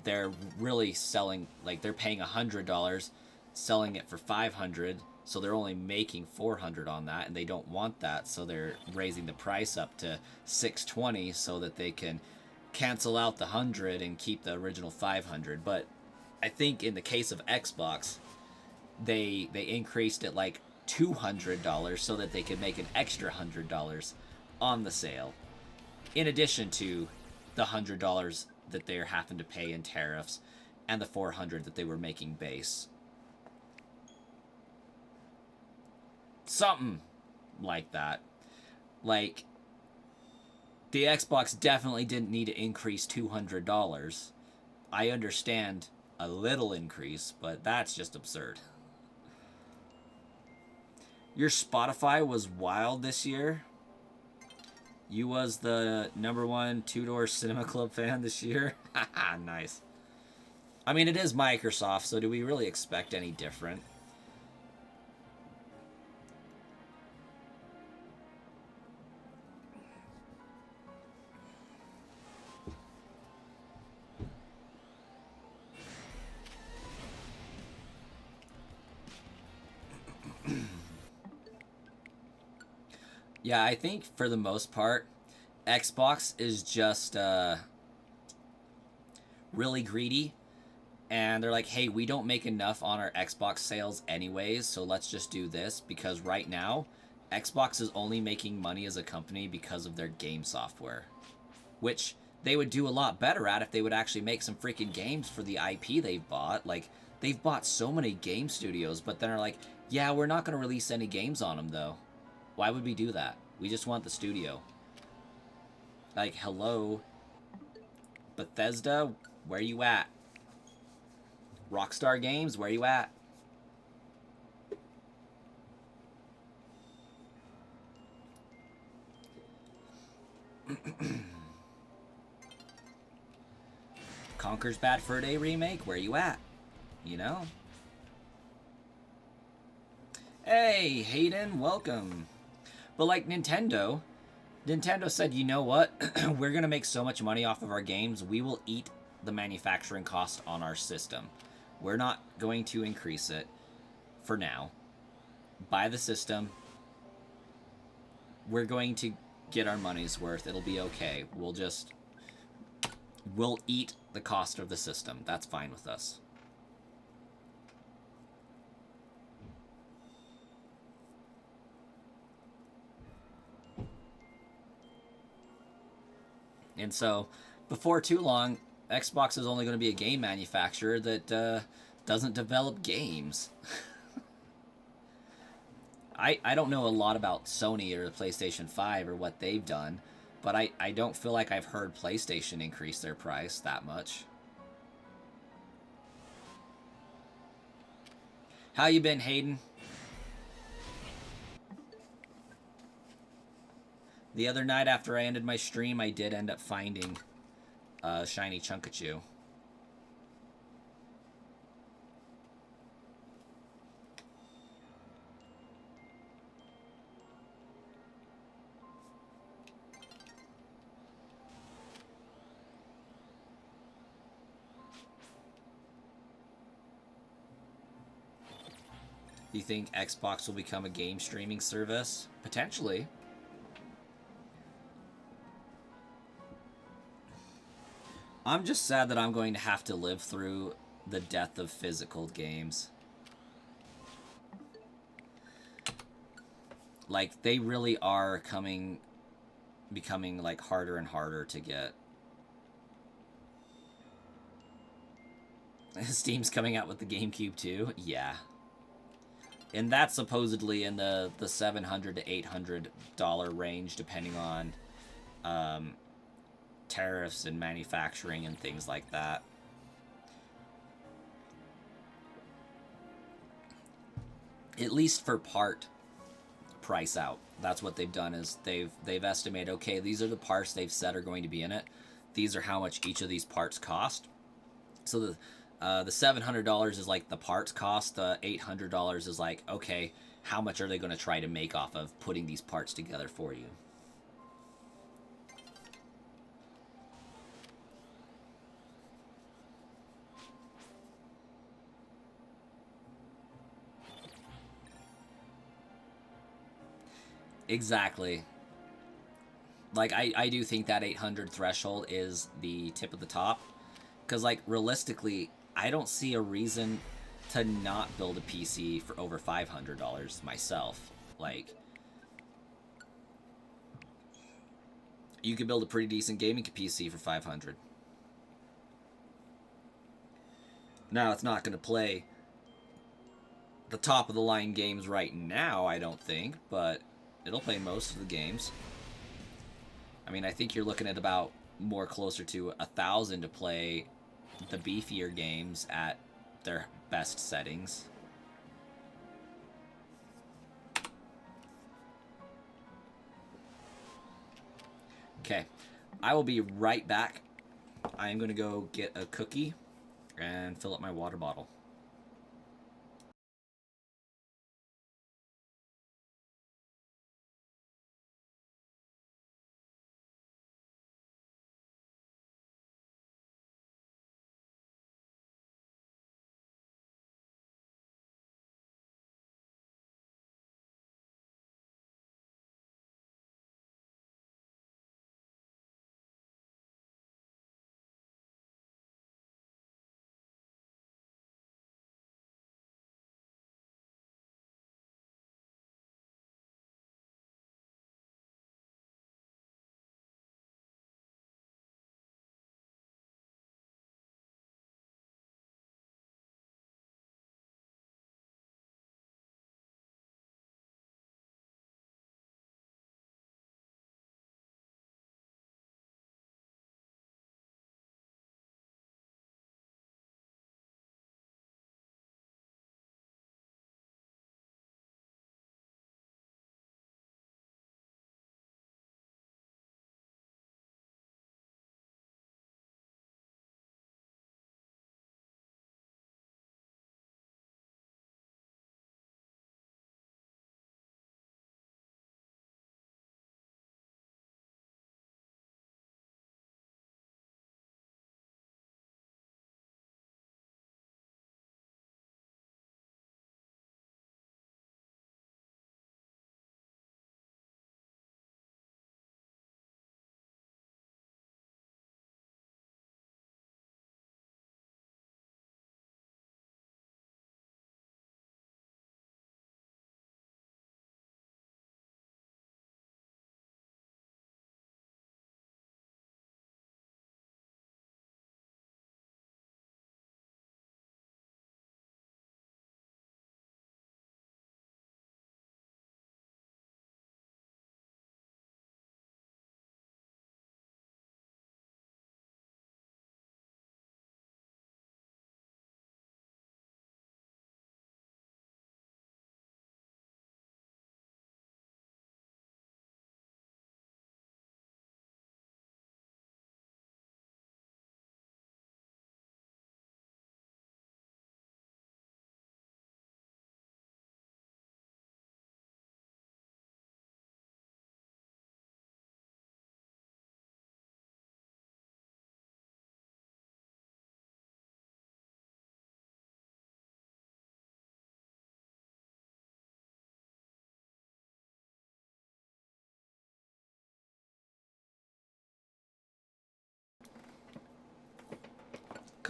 they're really selling, like, they're paying $100, selling it for $500, so they're only making $400 on that, and they don't want that, so they're raising the price up to $620 so that they can cancel out the 100 and keep the original 500. But I think in the case of Xbox, they increased it like $200 so that they could make an extra $100 on the sale, in addition to the $100 that they're having to pay in tariffs and the $400 that they were making base. Something like that. Like, the Xbox definitely didn't need to increase $200. I understand a little increase, but that's just absurd. Your Spotify was wild this year. You was the #1 two-door Cinema Club fan this year. Nice. I mean, it is Microsoft, so do we really expect any different? Yeah, I think for the most part, Xbox is just really greedy. And they're like, hey, we don't make enough on our Xbox sales anyways, so let's just do this. Because right now, Xbox is only making money as a company because of their game software. Which they would do a lot better at if they would actually make some freaking games for the IP they've bought. Like, they've bought so many game studios, but then are like, yeah, we're not going to release any games on them, though. Why would we do that? We just want the studio. Like, hello, Bethesda, where you at? Rockstar Games, where you at? Conker's Bad Fur Day remake, where you at? You know? Hey, Hayden, welcome. But like Nintendo said, you know what? We're going to make so much money off of our games, we will eat the manufacturing cost on our system. We're not going to increase it for now. Buy the system. We're going to get our money's worth. It'll be okay. We'll eat the cost of the system. That's fine with us. And so, before too long, Xbox is only going to be a game manufacturer that doesn't develop games. I don't know a lot about Sony or the PlayStation 5 or what they've done, but I don't feel like I've heard PlayStation increase their price that much. How you been, Hayden? The other night after I ended my stream, I did end up finding a shiny Chunkachu. Do you think Xbox will become a game streaming service? Potentially. I'm just sad that I'm going to have to live through the death of physical games. Like, they really are becoming like harder and harder to get. Steam's coming out with the GameCube too? Yeah. And that's supposedly in the $700 to $800 range, depending on tariffs and manufacturing and things like that. At least for part price out. That's what they've done, is they've estimated, okay, these are the parts they've said are going to be in it. These are how much each of these parts cost. So the $700 is like the parts cost. The $800 is like, okay, how much are they going to try to make off of putting these parts together for you? Exactly. Like, I do think that 800 threshold is the tip of the top. Because, like, realistically, I don't see a reason to not build a PC for over $500 myself. Like, you could build a pretty decent gaming PC for 500. Now, it's not going to play the top of the line games right now, I don't think, but it'll play most of the games. I mean, I think you're looking at about more closer to 1,000 to play the beefier games at their best settings. Okay, I will be right back. I am going to go get a cookie and fill up my water bottle.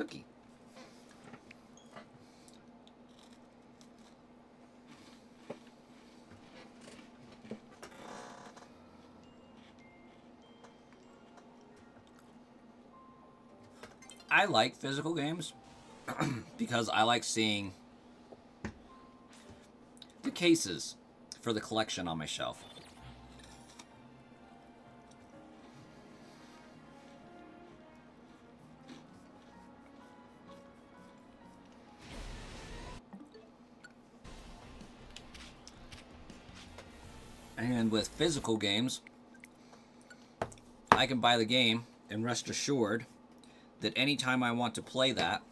cookie. I like physical games because I like seeing the cases for the collection on my shelf. And with physical games, I can buy the game and rest assured that anytime I want to play that,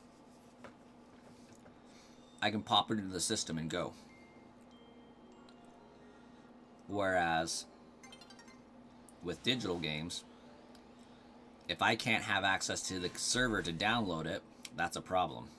I can pop it into the system and go. Whereas with digital games, if I can't have access to the server to download it, that's a problem.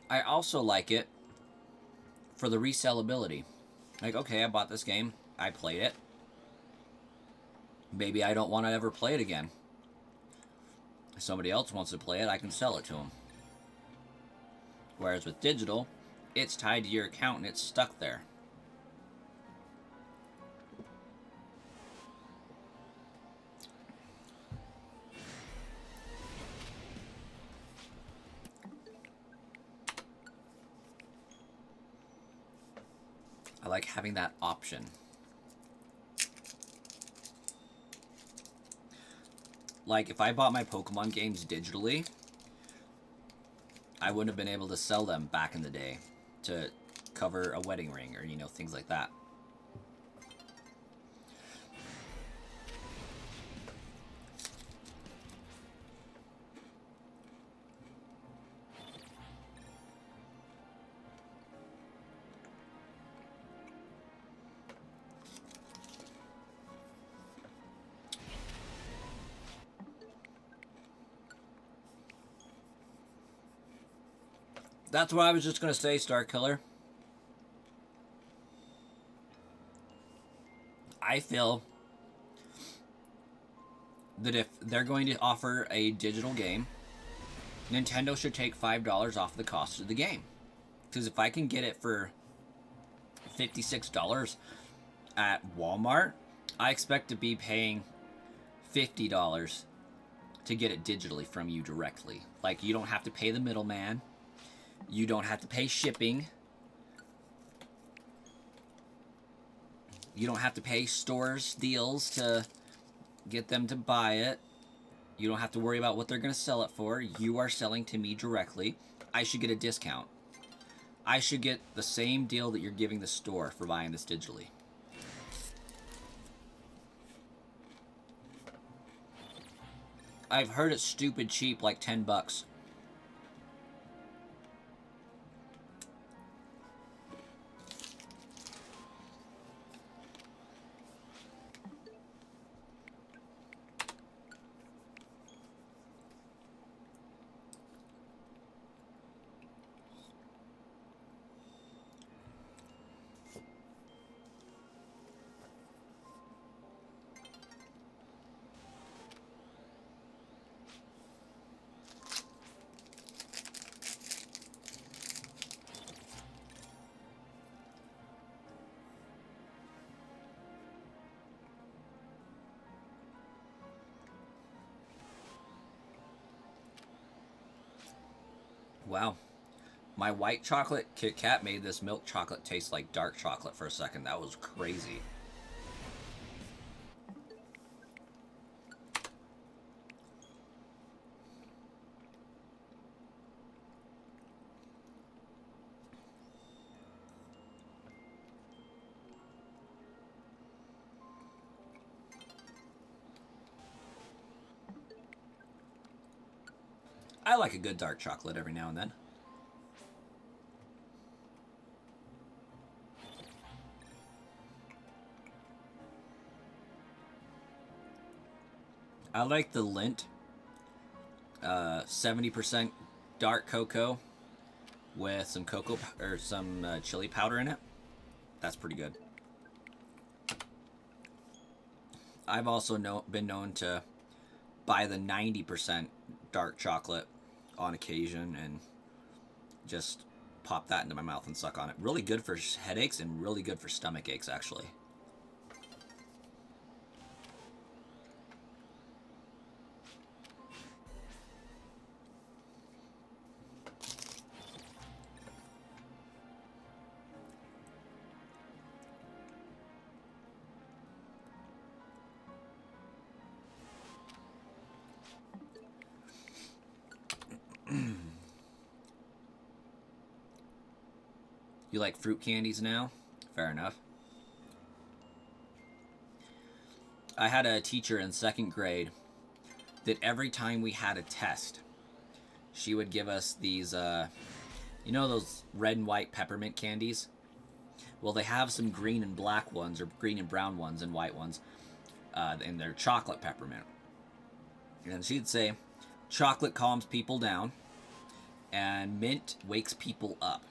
I also like it for the resellability. Like, okay, I bought this game, I played it. Maybe I don't want to ever play it again. If somebody else wants to play it, I can sell it to them. Whereas with digital, it's tied to your account and it's stuck there. I like having that option. Like, if I bought my Pokemon games digitally, I wouldn't have been able to sell them back in the day to cover a wedding ring or, you know, things like that. That's what I was just going to say, Star Killer. I feel that if they're going to offer a digital game, Nintendo should take $5 off the cost of the game. Because if I can get it for $56 at Walmart, I expect to be paying $50 to get it digitally from you directly. Like, you don't have to pay the middleman. You don't have to pay shipping. You don't have to pay stores deals to get them to buy it. You don't have to worry about what they're going to sell it for. You are selling to me directly. I should get a discount. I should get the same deal that you're giving the store for buying this digitally. I've heard it's stupid cheap, like $10. Wow. My white chocolate Kit Kat made this milk chocolate taste like dark chocolate for a second. That was crazy. I like a good dark chocolate every now and then. I like the Lint 70% dark cocoa with some cocoa or some chili powder in it. That's pretty good. I've also been known to buy the 90% dark chocolate on occasion and just pop that into my mouth and suck on it. Really good for headaches and really good for stomach aches, actually. You like fruit candies now? Fair enough. I had a teacher in 2nd grade that every time we had a test, she would give us these, you know those red and white peppermint candies? Well, they have some green and black ones, or green and brown ones and white ones, and they're chocolate peppermint. And she'd say, chocolate calms people down, and mint wakes people up.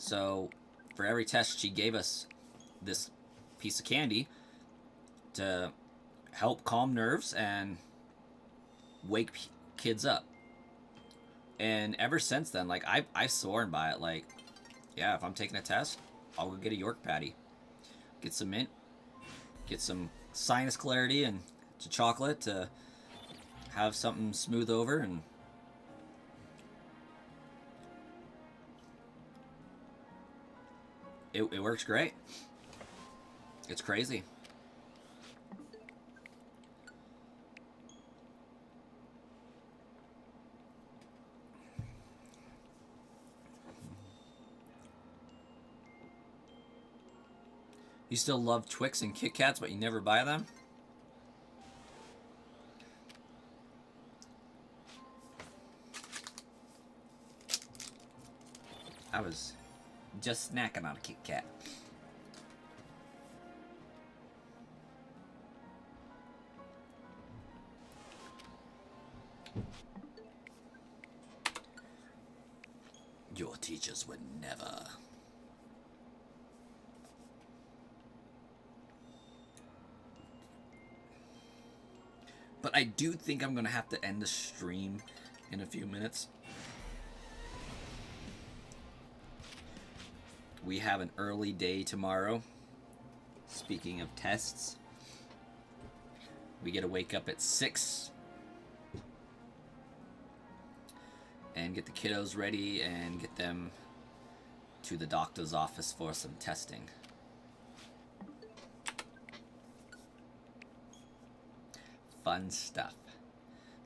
So, for every test, she gave us this piece of candy to help calm nerves and wake kids up. And ever since then, like, I've sworn by it. Like, yeah, if I'm taking a test, I'll go get a York patty, get some mint, get some sinus clarity and chocolate to have something smooth over, and it works great. It's crazy. You still love Twix and Kit Kats, but you never buy them? I was just snacking on a Kit Kat. Your teachers would never. But I do think I'm going to have to end the stream in a few minutes. We have an early day tomorrow. Speaking of tests, we get to wake up at 6 and get the kiddos ready and get them to the doctor's office for some testing. Fun stuff.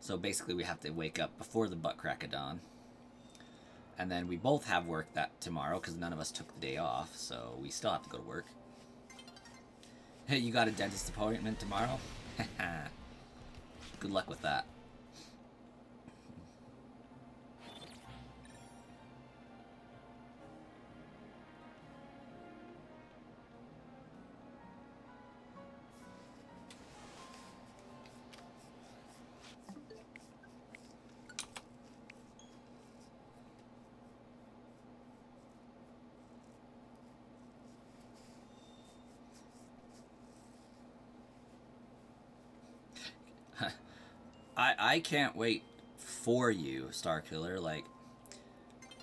So basically we have to wake up before the butt crack of dawn. And then we both have work that tomorrow because none of us took the day off, so we still have to go to work. Hey, you got a dentist appointment tomorrow? Good luck with that. I can't wait for you, Starkiller. Like,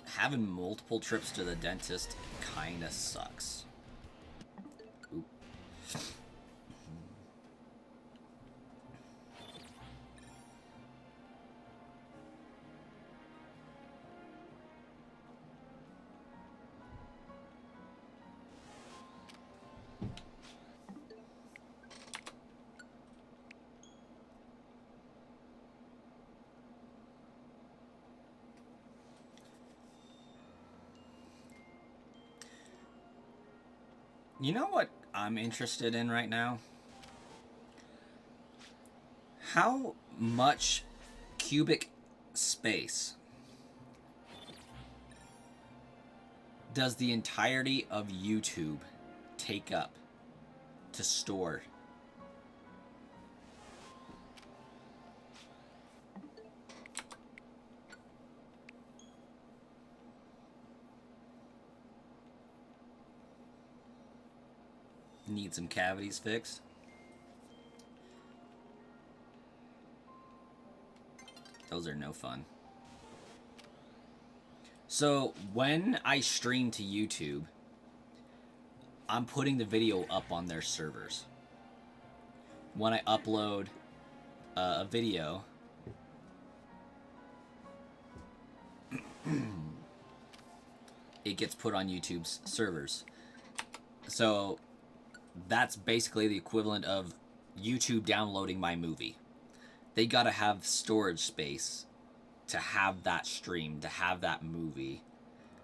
having multiple trips to the dentist kinda sucks. Oop. You know what I'm interested in right now? How much cubic space does the entirety of YouTube take up to store? Need some cavities fixed. Those are no fun. So when I stream to YouTube, I'm putting the video up on their servers. When I upload a video, it gets put on YouTube's servers. So that's basically the equivalent of YouTube downloading my movie. They gotta have storage space to have that stream, to have that movie,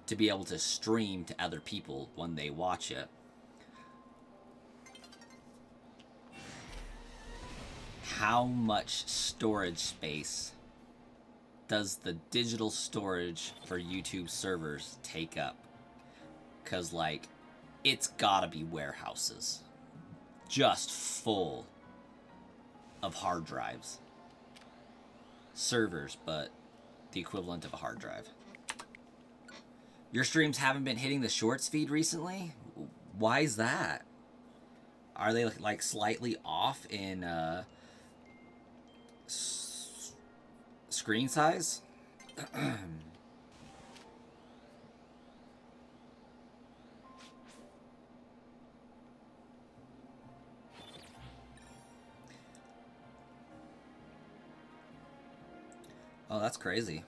to be able to stream to other people when they watch it. How much storage space does the digital storage for YouTube servers take up? Because, like, it's gotta be warehouses just full of hard drives. Servers, but the equivalent of a hard drive. Your streams haven't been hitting the shorts feed recently? Why is that? Are they, like, slightly off in, screen size? Oh, that's crazy.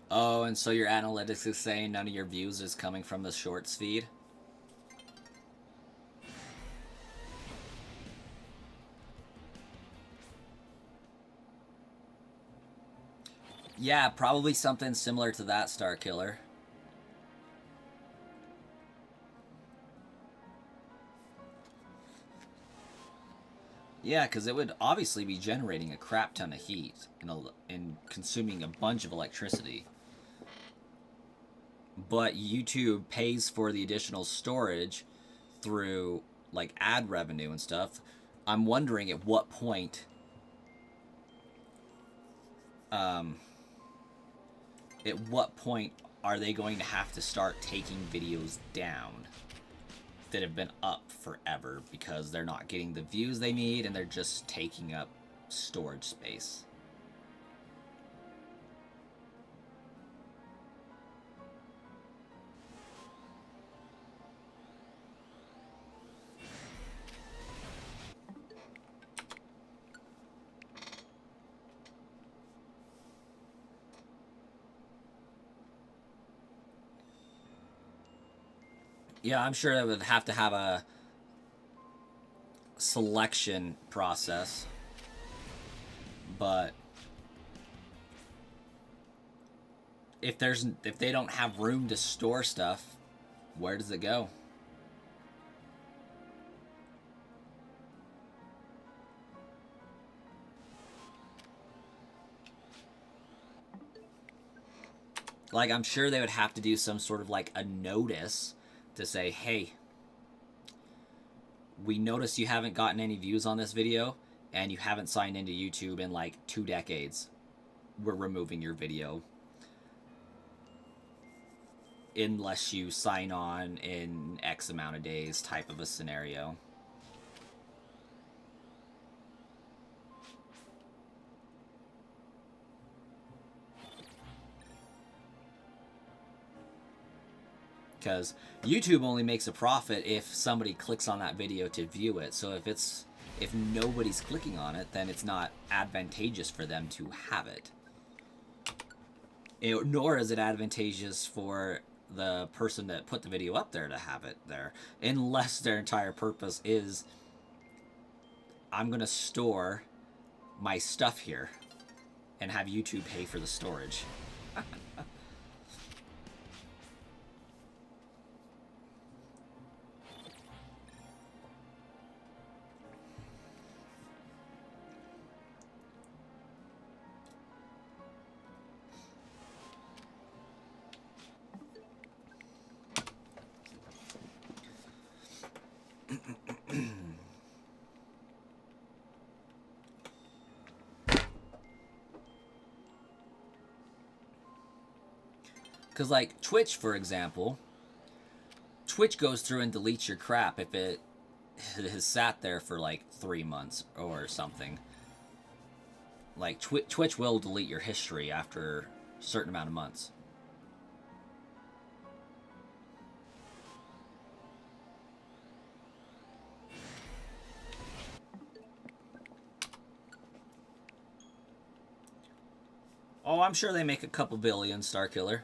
Oh, and so your analytics is saying none of your views is coming from the shorts feed? Yeah, probably something similar to that, Star Killer. Yeah, because it would obviously be generating a crap ton of heat and consuming a bunch of electricity. But YouTube pays for the additional storage through, like, ad revenue and stuff. I'm wondering at what point... at what point are they going to have to start taking videos down that have been up forever because they're not getting the views they need and they're just taking up storage space? Yeah, I'm sure they would have to have a selection process, but if they don't have room to store stuff, where does it go? Like, I'm sure they would have to do some sort of, like, a notice to say, hey, we noticed you haven't gotten any views on this video and you haven't signed into YouTube in like 2 decades. We're removing your video unless you sign on in X amount of days, type of a scenario. Because YouTube only makes a profit if somebody clicks on that video to view it. So if nobody's clicking on it, then it's not advantageous for them to have it. Nor is it advantageous for the person that put the video up there to have it there, unless their entire purpose is, I'm going to store my stuff here and have YouTube pay for the storage. Because, like, Twitch, for example, Twitch goes through and deletes your crap if it has sat there for, like, 3 months or something. Like, Twitch will delete your history after a certain amount of months. Oh, I'm sure they make a couple billion, Starkiller.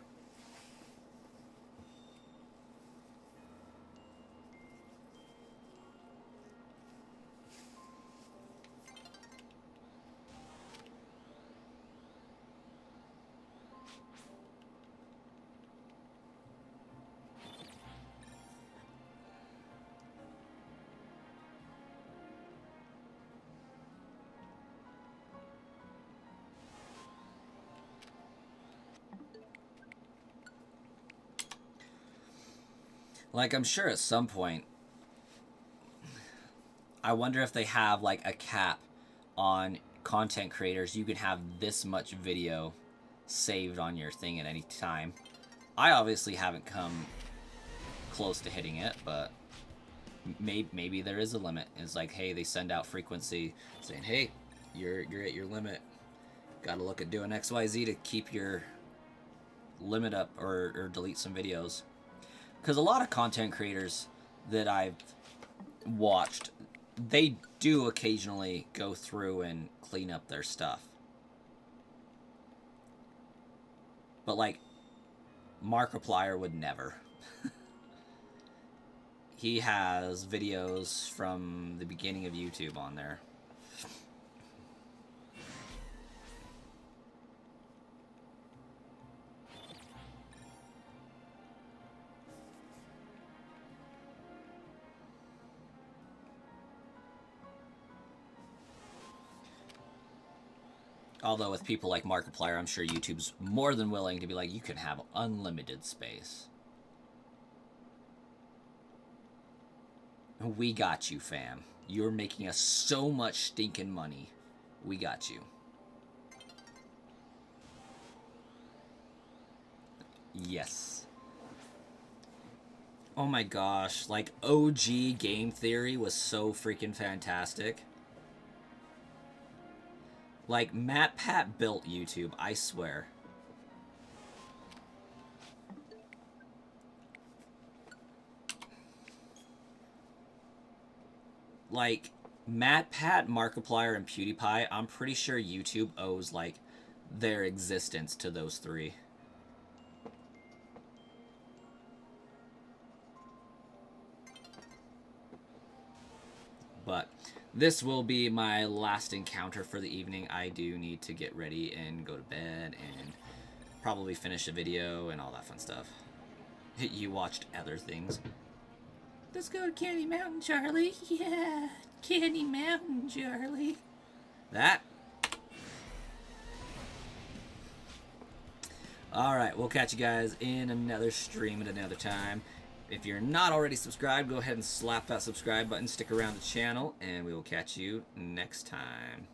Like, I'm sure at some point, I wonder if they have, like, a cap on content creators. You can have this much video saved on your thing at any time. I obviously haven't come close to hitting it, but maybe there is a limit. It's like, hey, they send out frequency saying, hey, you're at your limit. Gotta look at doing XYZ to keep your limit up or delete some videos. Because a lot of content creators that I've watched, they do occasionally go through and clean up their stuff. But, like, Markiplier would never. He has videos from the beginning of YouTube on there. Although with people like Markiplier, I'm sure YouTube's more than willing to be like, you can have unlimited space. We got you, fam. You're making us so much stinking money. We got you. Yes. Oh my gosh, like, OG game theory was so freaking fantastic. Like, MatPat built YouTube, I swear. Like, MatPat, Markiplier, and PewDiePie, I'm pretty sure YouTube owes, like, their existence to those three. But this will be my last encounter for the evening. I do need to get ready and go to bed and probably finish a video and all that fun stuff. You watched other things. Let's go to Candy Mountain, Charlie. Yeah, Candy Mountain, Charlie. That. Alright, we'll catch you guys in another stream at another time. If you're not already subscribed, go ahead and slap that subscribe button, stick around the channel, and we will catch you next time.